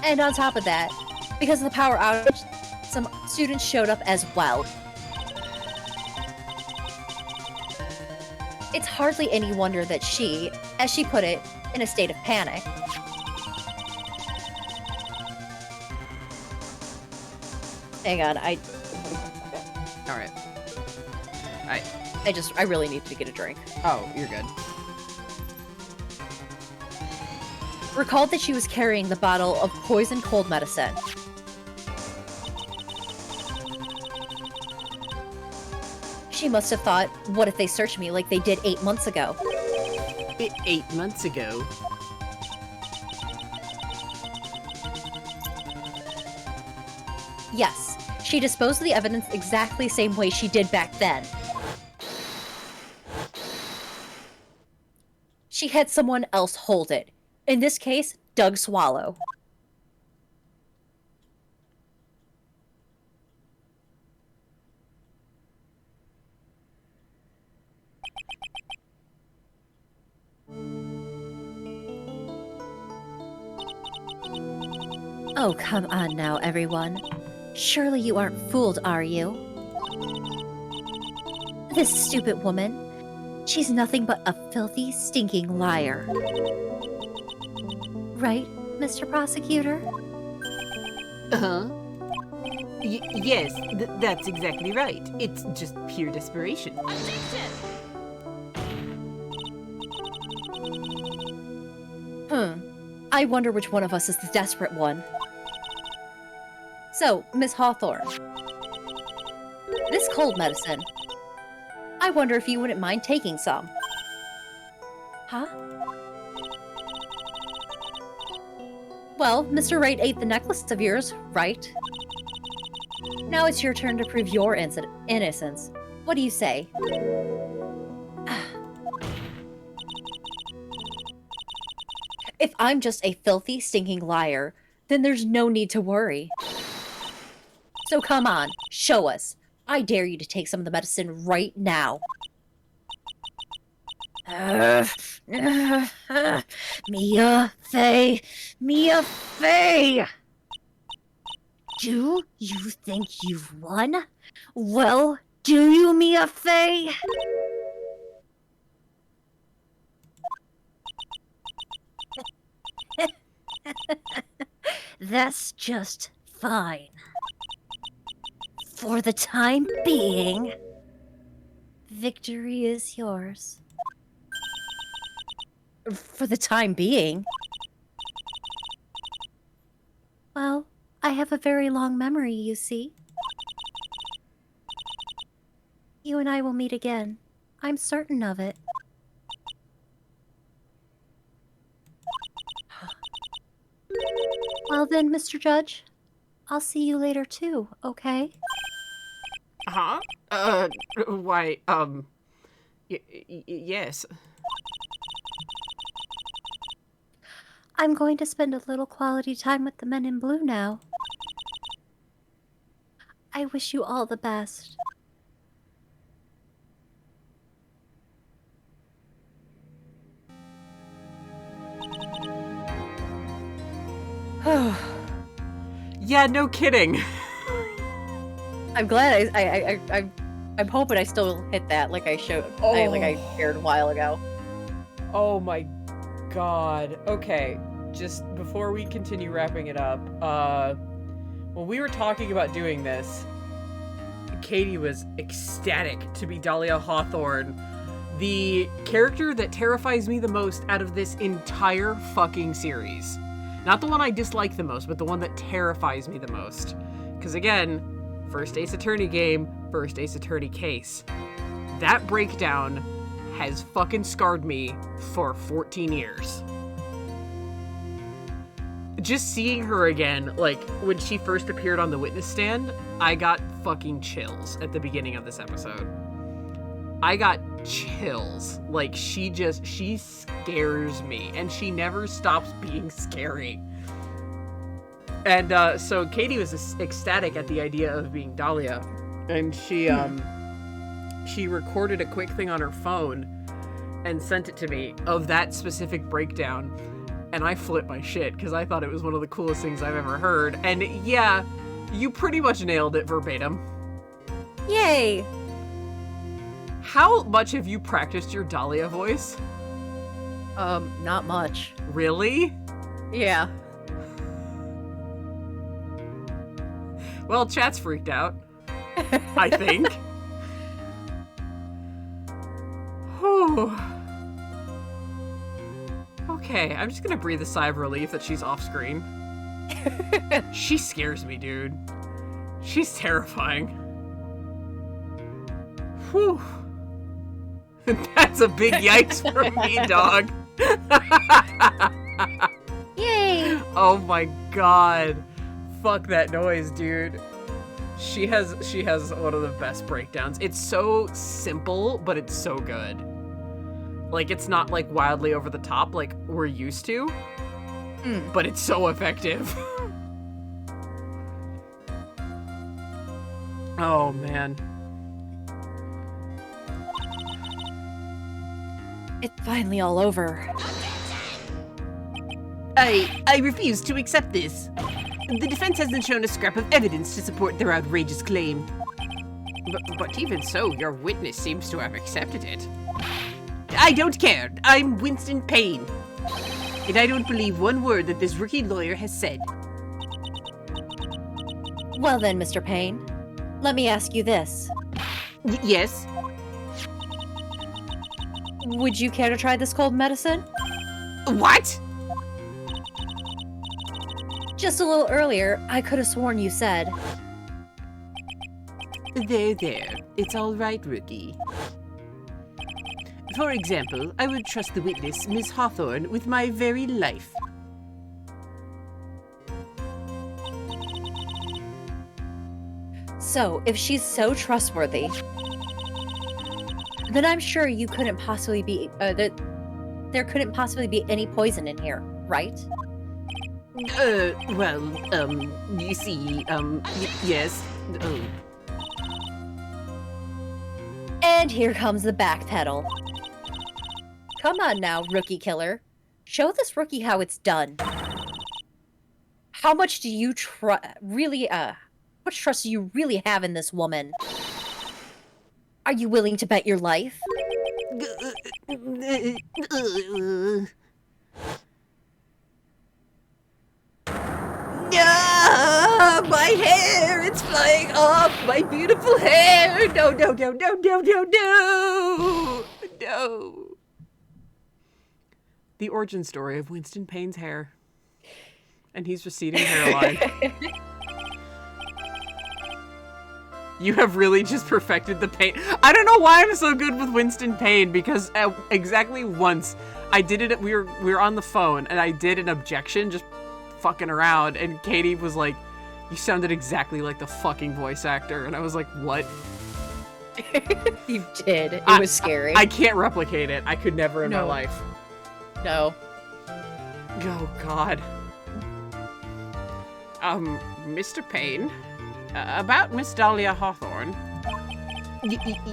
And on top of that, because of the power outage, some students showed up as well. It's hardly any wonder that she, as she put it, in a state of panic. Hang on, Alright. I really need to get a drink. Oh, you're good. Recalled that she was carrying the bottle of poison cold medicine. She must have thought, what if they searched me like they did 8 months ago? 8 months ago. Yes, she disposed of the evidence exactly the same way she did back then. She had someone else hold it. In this case, Doug Swallow. Oh, come on now, everyone. Surely you aren't fooled, are you? This stupid woman, she's nothing but a filthy, stinking liar. Right, Mr. Prosecutor? Uh-huh. Yes, that's exactly right. It's just pure desperation. I wonder which one of us is the desperate one. So, Miss Hawthorne. This cold medicine. I wonder if you wouldn't mind taking some. Huh? Well, Mr. Wright ate the necklace of yours, right? Now it's your turn to prove your innocence. What do you say? If I'm just a filthy, stinking liar, then there's no need to worry. So come on, show us. I dare you to take some of the medicine right now. Mia Fey! Mia Fey! Do you think you've won? Well, do you, Mia Fey? That's just fine. For the time being, victory is yours. For the time being. Well, I have a very long memory, you see. You and I will meet again. I'm certain of it. Well then, Mr. Judge, I'll see you later too, okay? Huh? Why, yes. I'm going to spend a little quality time with the men in blue now. I wish you all the best. Yeah, no kidding. I'm glad I'm hoping I still hit that like I showed like I shared a while ago. Oh my god. Okay, just before we continue wrapping it up, when we were talking about doing this, Katie was ecstatic to be Dahlia Hawthorne, the character that terrifies me the most out of this entire fucking series. Not the one I dislike the most, but the one that terrifies me the most. Because again, first Ace Attorney game, first Ace Attorney case. That breakdown has fucking scarred me for 14 years. Just seeing her again, like, when she first appeared on the witness stand, I got fucking chills at the beginning of this episode. I got chills. Like, she scares me, and she never stops being scary. And, so Katie was ecstatic at the idea of being Dahlia, and she recorded a quick thing on her phone and sent it to me of that specific breakdown, and I flipped my shit, because I thought it was one of the coolest things I've ever heard, and yeah, you pretty much nailed it verbatim. Yay! How much have you practiced your Dahlia voice? Not much. Really? Yeah. Well, chat's freaked out. I think. Whew. Okay, I'm just gonna breathe a sigh of relief that she's off screen. She scares me, dude. She's terrifying. Whew. That's a big yikes for me, dog. Yay! Oh my god. Fuck that noise, dude. She has one of the best breakdowns. It's so simple, but it's so good. Like, it's not like wildly over the top like we're used to, but it's so effective. Oh man. It's finally all over. I refuse to accept this. The defense hasn't shown a scrap of evidence to support their outrageous claim. But even so, your witness seems to have accepted it. I don't care. I'm Winston Payne. And I don't believe one word that this rookie lawyer has said. Well then, Mr. Payne, let me ask you this. Yes? Would you care to try this cold medicine? What? Just a little earlier, I could have sworn you said. There. It's all right, rookie. For example, I would trust the witness, Miss Hawthorne, with my very life. So, if she's so trustworthy, then I'm sure you couldn't possibly be, there couldn't possibly be any poison in here, right? You see, yes. And here comes the backpedal. Come on now, rookie killer. Show this rookie how it's done. How much do you how much trust do you really have in this woman? Are you willing to bet your life? No, my hair, it's flying off, my beautiful hair. No. The origin story of Winston Payne's hair. And his receding hairline. You have really just perfected the paint. I don't know why I'm so good with Winston Payne, because exactly once I did it, we were on the phone, and I did an objection, just fucking around, and Katie was like, "You sounded exactly like the fucking voice actor," and I was like, "What?" You did. It was scary. I can't replicate it. I could never in my No. life. No. Oh God. Mr. Payne, about Miss Dahlia Hawthorne.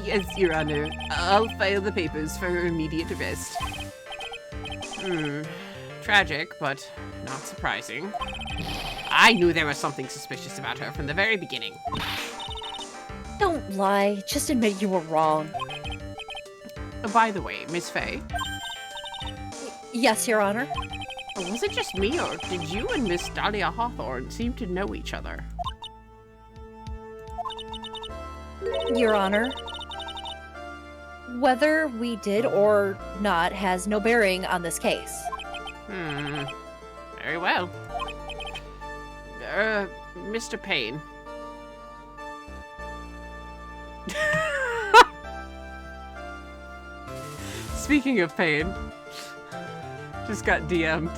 Yes, Your Honor. I'll file the papers for her immediate arrest. Tragic, but not surprising. I knew there was something suspicious about her from the very beginning. Don't lie. Just admit you were wrong. By the way, Miss Faye, Yes, Your Honor. was it just me, or did you and Miss Dahlia Hawthorne seem to know each other? Your Honor. Whether we did or not has no bearing on this case. Very well. Mr. Payne. Speaking of Payne, just got DM'd.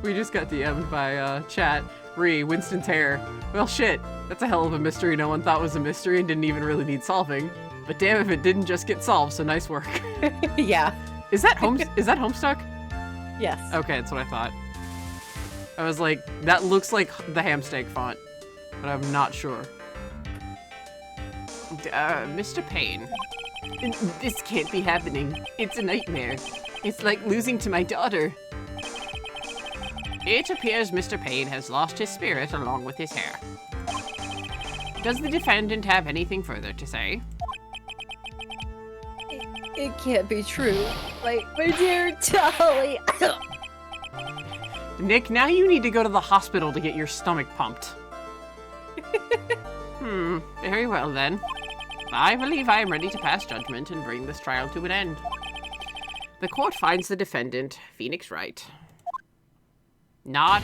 We just got DM'd by chat. Winston's hair. Well, shit. That's a hell of a mystery no one thought was a mystery and didn't even really need solving. But damn if it didn't just get solved, so nice work. Yeah. Is that Homestuck? Yes. Okay, that's what I thought. I was like, that looks like the Hamsteak font, but I'm not sure. Mr. Payne, this can't be happening. It's a nightmare. It's like losing to my daughter. It appears Mr. Payne has lost his spirit along with his hair. Does the defendant have anything further to say? It can't be true. My dear Dolly. Nick, now you need to go to the hospital to get your stomach pumped. Very well then. I believe I am ready to pass judgment and bring this trial to an end. The court finds the defendant, Phoenix Wright, not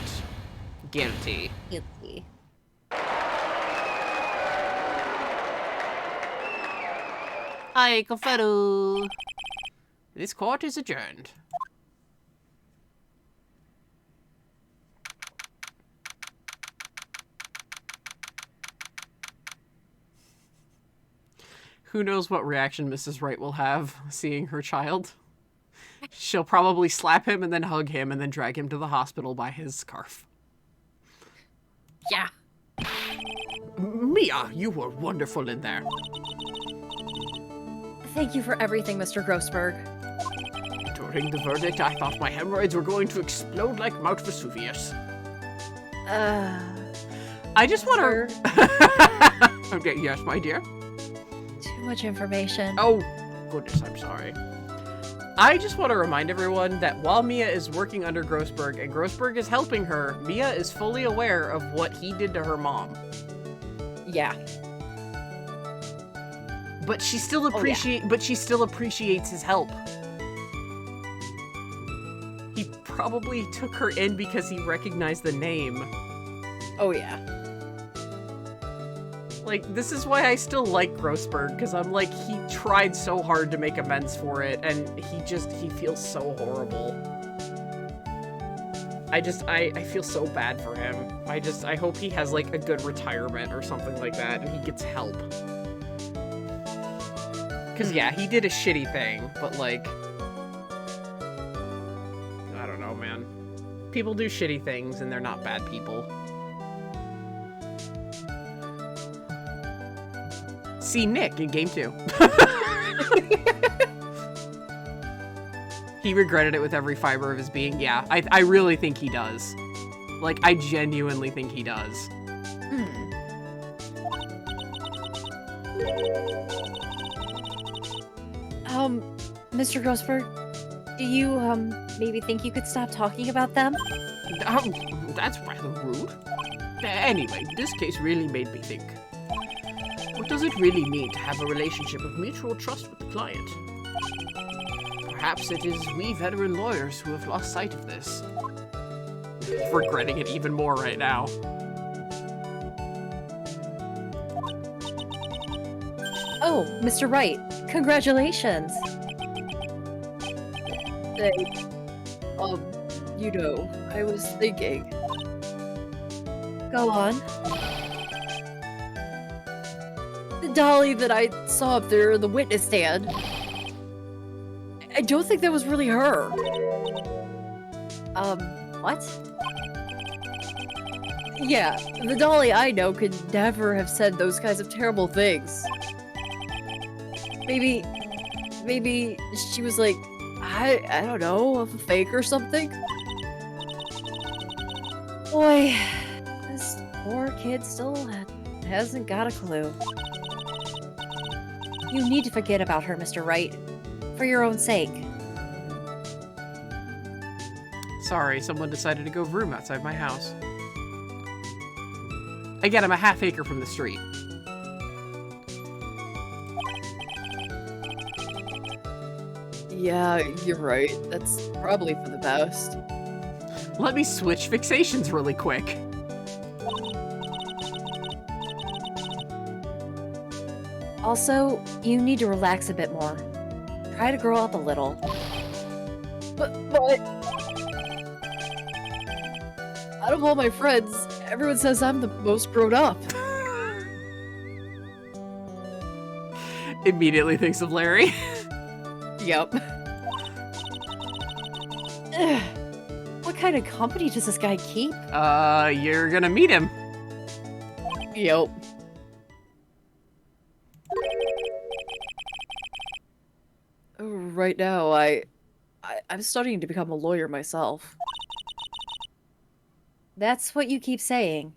guilty. Guilty. I confero. This court is adjourned. Who knows what reaction Mrs. Wright will have seeing her child? She'll probably slap him and then hug him and then drag him to the hospital by his scarf. Yeah. Mia, you were wonderful in there. Thank you for everything, Mr. Grossberg. During the verdict, I thought my hemorrhoids were going to explode like Mount Vesuvius. I just want Sir, to... Okay, yes, my dear. too much information. Oh, goodness, I'm sorry. I just want to remind everyone that while Mia is working under Grossberg and Grossberg is helping her, Mia is fully aware of what he did to her mom. Yeah. But she still appreciates his help. He probably took her in because he recognized the name. Oh, yeah. Like, this is why I still like Grossberg, because I'm like, he tried so hard to make amends for it, and he feels so horrible. I feel so bad for him. I hope he has, like, a good retirement or something like that, and he gets help. Because, yeah, he did a shitty thing, but, like, I don't know, man. People do shitty things, and they're not bad people. See Nick in game 2. He regretted it with every fiber of his being. Yeah, I really think he does. Like, I genuinely think he does. Mr. Grossberg, do you, maybe think you could stop talking about them? That's rather rude. Anyway, this case really made me think. What does it really mean to have a relationship of mutual trust with the client? Perhaps it is we veteran lawyers who have lost sight of this. Regretting it even more right now. Oh, Mr. Wright, congratulations. Thanks. I was thinking. Go on. The dolly that I saw up there in the witness stand. I don't think that was really her. What? Yeah, the dolly I know could never have said those kinds of terrible things. Maybe she was like, I don't know, a fake or something? Boy, this poor kid still hasn't got a clue. You need to forget about her, Mr. Wright. For your own sake. Sorry, someone decided to go vroom outside my house. Again, I'm a half acre from the street. Yeah, you're right. That's probably for the best. Let me switch fixations really quick. Also, you need to relax a bit more. Try to grow up a little. But out of all my friends, everyone says I'm the most grown up. Immediately thinks of Larry. Yep. What kind of company does this guy keep? You're gonna meet him. Yep. Right now, I'm studying to become a lawyer myself. That's what you keep saying.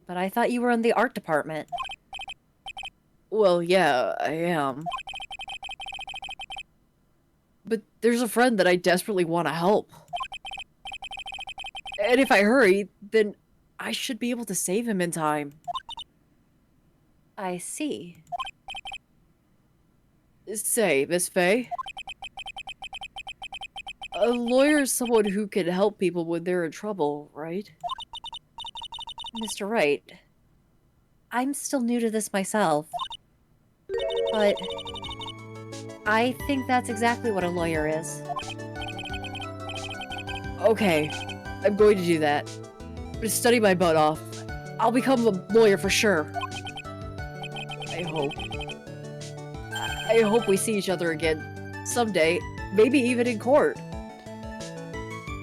But I thought you were in the art department. Well, yeah, I am. But there's a friend that I desperately want to help. And if I hurry, then I should be able to save him in time. I see. Say, Miss Faye. A lawyer is someone who can help people when they're in trouble, right? Mr. Wright, I'm still new to this myself. But I think that's exactly what a lawyer is. Okay, I'm going to do that. I'm gonna study my butt off. I'll become a lawyer for sure. I hope. I hope we see each other again someday, maybe even in court.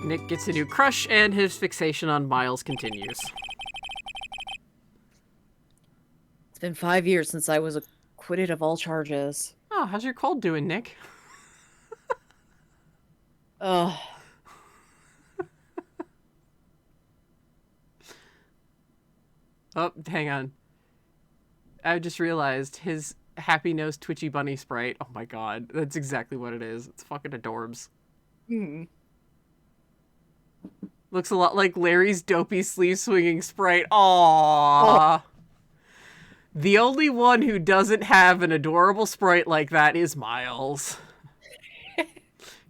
Nick gets a new crush, and his fixation on Miles continues. It's been 5 years since I was acquitted of all charges. Oh, how's your cold doing, Nick? Ugh. Oh, hang on. I just realized his happy nose twitchy bunny sprite. Oh my god, that's exactly what it is. It's fucking adorbs. Hmm. Looks a lot like Larry's dopey sleeve swinging sprite. Aww. The only one who doesn't have an adorable sprite like that is Miles.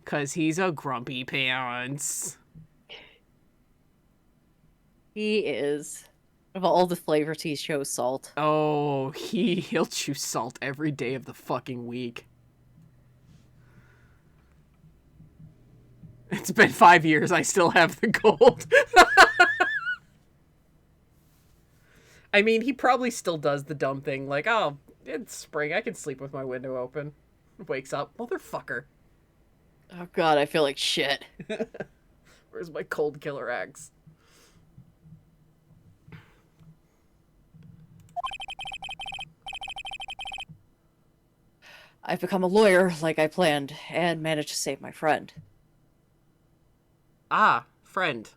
'Cause he's a grumpy pants. He is. Of all the flavors, he chose salt. Oh, he'll chew salt every day of the fucking week. It's been 5 years, I still have the gold. I mean, he probably still does the dumb thing, like, oh, it's spring, I can sleep with my window open. Wakes up, motherfucker. Oh god, I feel like shit. Where's my cold killer axe? I've become a lawyer like I planned, and managed to save my friend. Ah, friend.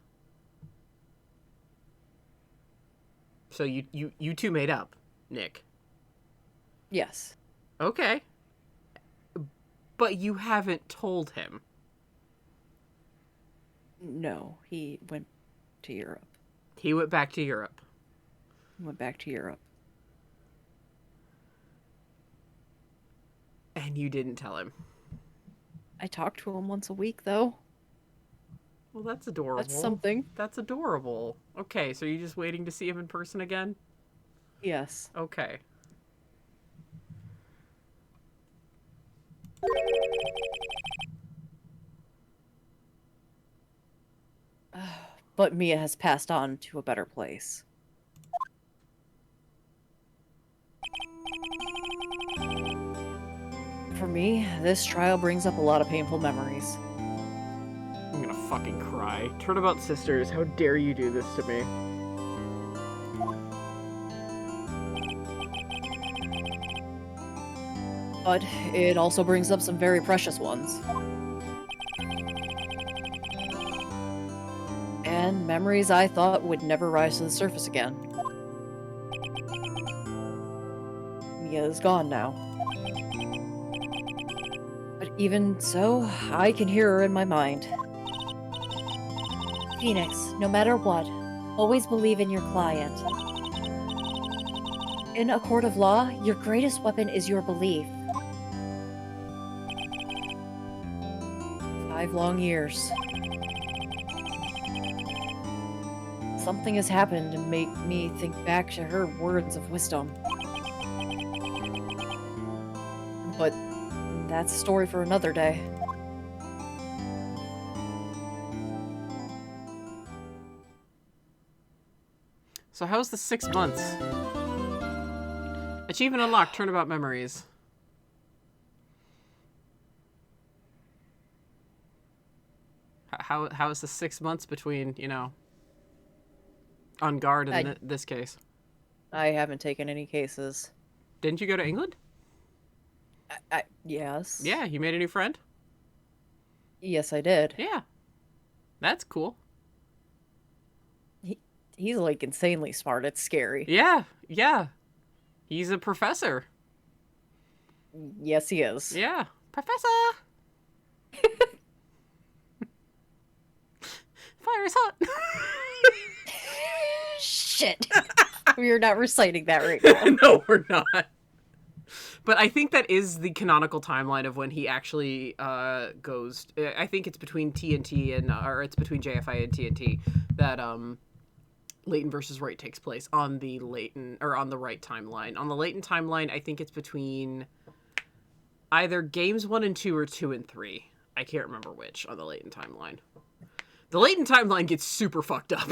So you two made up, Nick. Yes. Okay. But you haven't told him. No, he went to Europe. He went back to Europe. Went back to Europe. And you didn't tell him. I talk to him once a week, though. Well, that's adorable. That's something. That's adorable. Okay, so you're just waiting to see him in person again? Yes. Okay. But Mia has passed on to a better place. For me, this trial brings up a lot of painful memories. I'm gonna fucking cry. Turnabout Sisters, how dare you do this to me? But it also brings up some very precious ones. And memories I thought would never rise to the surface again. Mia is gone now. But even so, I can hear her in my mind. Phoenix, no matter what, always believe in your client. In a court of law, your greatest weapon is your belief. 5 long years. Something has happened to make me think back to her words of wisdom. But that's a story for another day. So how's the 6 months? Achievement unlocked, Turnabout Memories. How is the 6 months between, you know, on guard in this case? I haven't taken any cases. Didn't you go to England? Yes. Yeah, you made a new friend? Yes, I did. Yeah. That's cool. He's like insanely smart. It's scary. Yeah, yeah. He's a professor. Yes, he is. Yeah. Professor! Fire is hot! Shit. We're not reciting that right now. No, we're not. But I think that is the canonical timeline of when he actually goes. I think it's between TNT and, or it's between JFI and TNT that Leighton versus Wright takes place on the Leighton or on the Wright timeline. On the Leighton timeline, I think it's between either games 1 and 2 or 2 and 3. I can't remember which on the Leighton timeline. The Leighton timeline gets super fucked up.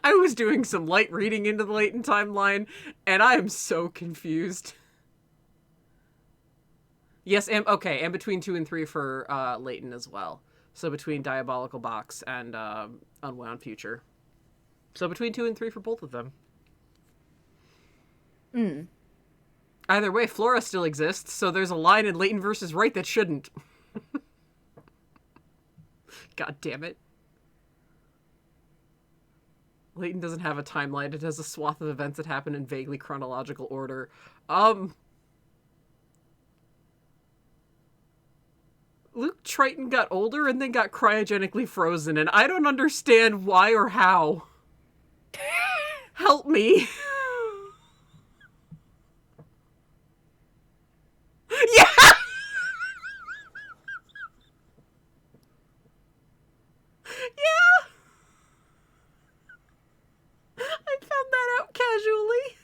I was doing some light reading into the Leighton timeline, and I am so confused. Yes, and okay, and between 2 and 3 for Leighton as well. So between Diabolical Box and Unwound Future. So between 2 and 3 for both of them. Either way, Flora still exists, so there's a line in Leighton versus Wright that shouldn't. God damn it. Layton doesn't have a timeline. It has a swath of events that happen in vaguely chronological order. Luke Triton got older and then got cryogenically frozen, and I don't understand why or how. Help me. Yeah! Yeah! I found that out casually.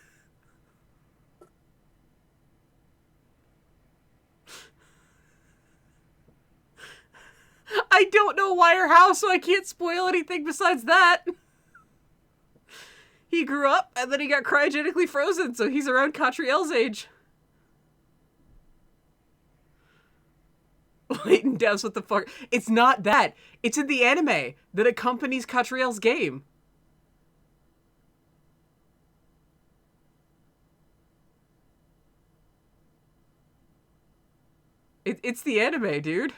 I don't know why or how, so I can't spoil anything besides that. He grew up, and then he got cryogenically frozen, so he's around Catriel's age. Layton devs, what the fuck? It's not that. It's in the anime that accompanies Catriel's game. It's the anime, dude.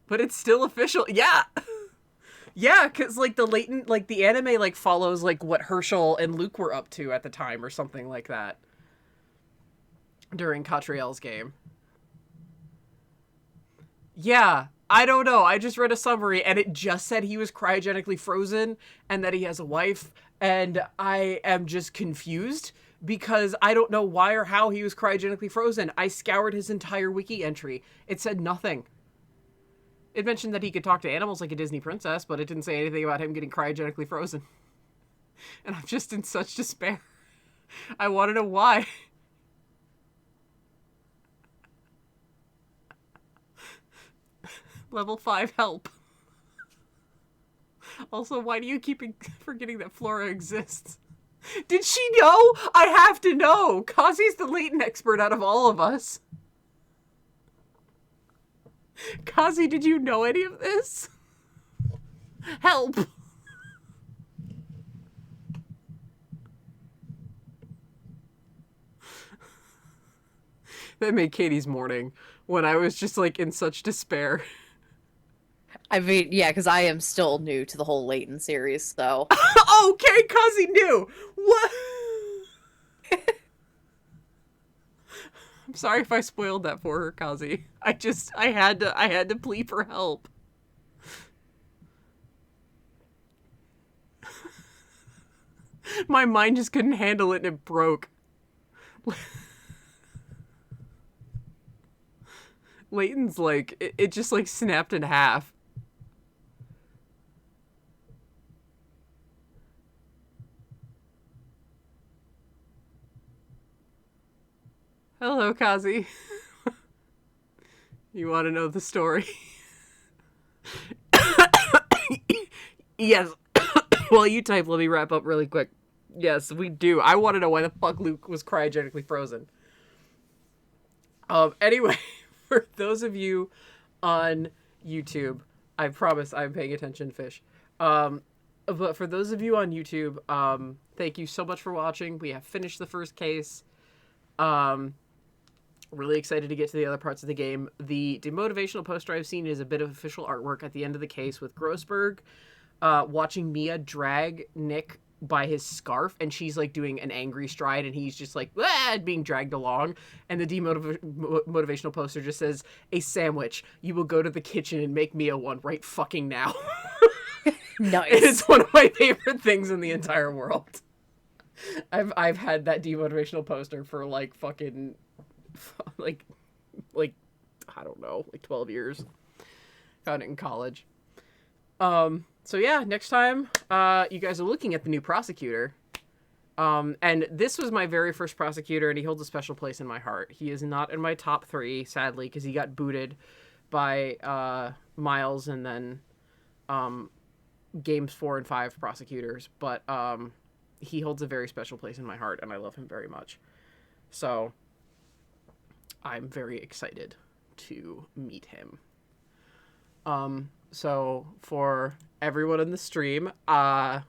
But it's still official. Yeah! Yeah, because, like, the anime, like, follows, like, what Herschel and Luke were up to at the time or something like that. During Catriel's game. Yeah, I don't know. I just read a summary, and it just said he was cryogenically frozen, and that he has a wife, and I am just confused, because I don't know why or how he was cryogenically frozen. I scoured his entire wiki entry. It said nothing. It mentioned that he could talk to animals like a Disney princess, but it didn't say anything about him getting cryogenically frozen. And I'm just in such despair. I want to know why. Level 5 help. Also, why do you keep forgetting that Flora exists? Did she know? I have to know. Kazi's the Layton expert out of all of us. Kazi, did you know any of this? Help! That made Katie's morning when I was just like in such despair. I mean, yeah, because I am still new to the whole Layton series, so. Okay, Kazi knew! What? I'm sorry if I spoiled that for her, Kazi. I had to plead for help. My mind just couldn't handle it and it broke. Layton's like, it just like snapped in half. Hello, Kazi. You want to know the story? Yes. While you type, let me wrap up really quick. Yes, we do. I want to know why the fuck Luke was cryogenically frozen. Anyway, for those of you on YouTube, I promise I'm paying attention, fish. But for those of you on YouTube, thank you so much for watching. We have finished the first case. Really excited to get to the other parts of the game. The demotivational poster I've seen is a bit of official artwork at the end of the case with Grossberg watching Mia drag Nick by his scarf, and she's like doing an angry stride, and he's just like being dragged along. And the motivational poster just says, "A sandwich. You will go to the kitchen and make Mia one right fucking now." Nice. It's one of my favorite things in the entire world. I've had that demotivational poster for like fucking like I don't know, like 12 years. Found it in college. So yeah, next time you guys are looking at the new prosecutor. And this was my very first prosecutor, and he holds a special place in my heart. He is not in my top 3, sadly, because he got booted by Miles and then games 4 and 5 prosecutors. But he holds a very special place in my heart, and I love him very much. So I'm very excited to meet him. So for everyone in the stream, for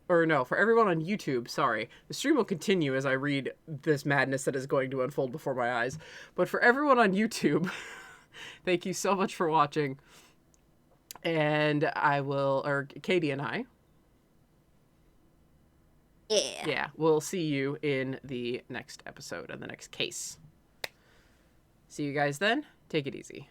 everyone on YouTube, sorry. The stream will continue as I read this madness that is going to unfold before my eyes. But for everyone on YouTube, thank you so much for watching. And Katie and I Yeah. Yeah, we'll see you in the next episode and the next case. See you guys then. Take it easy.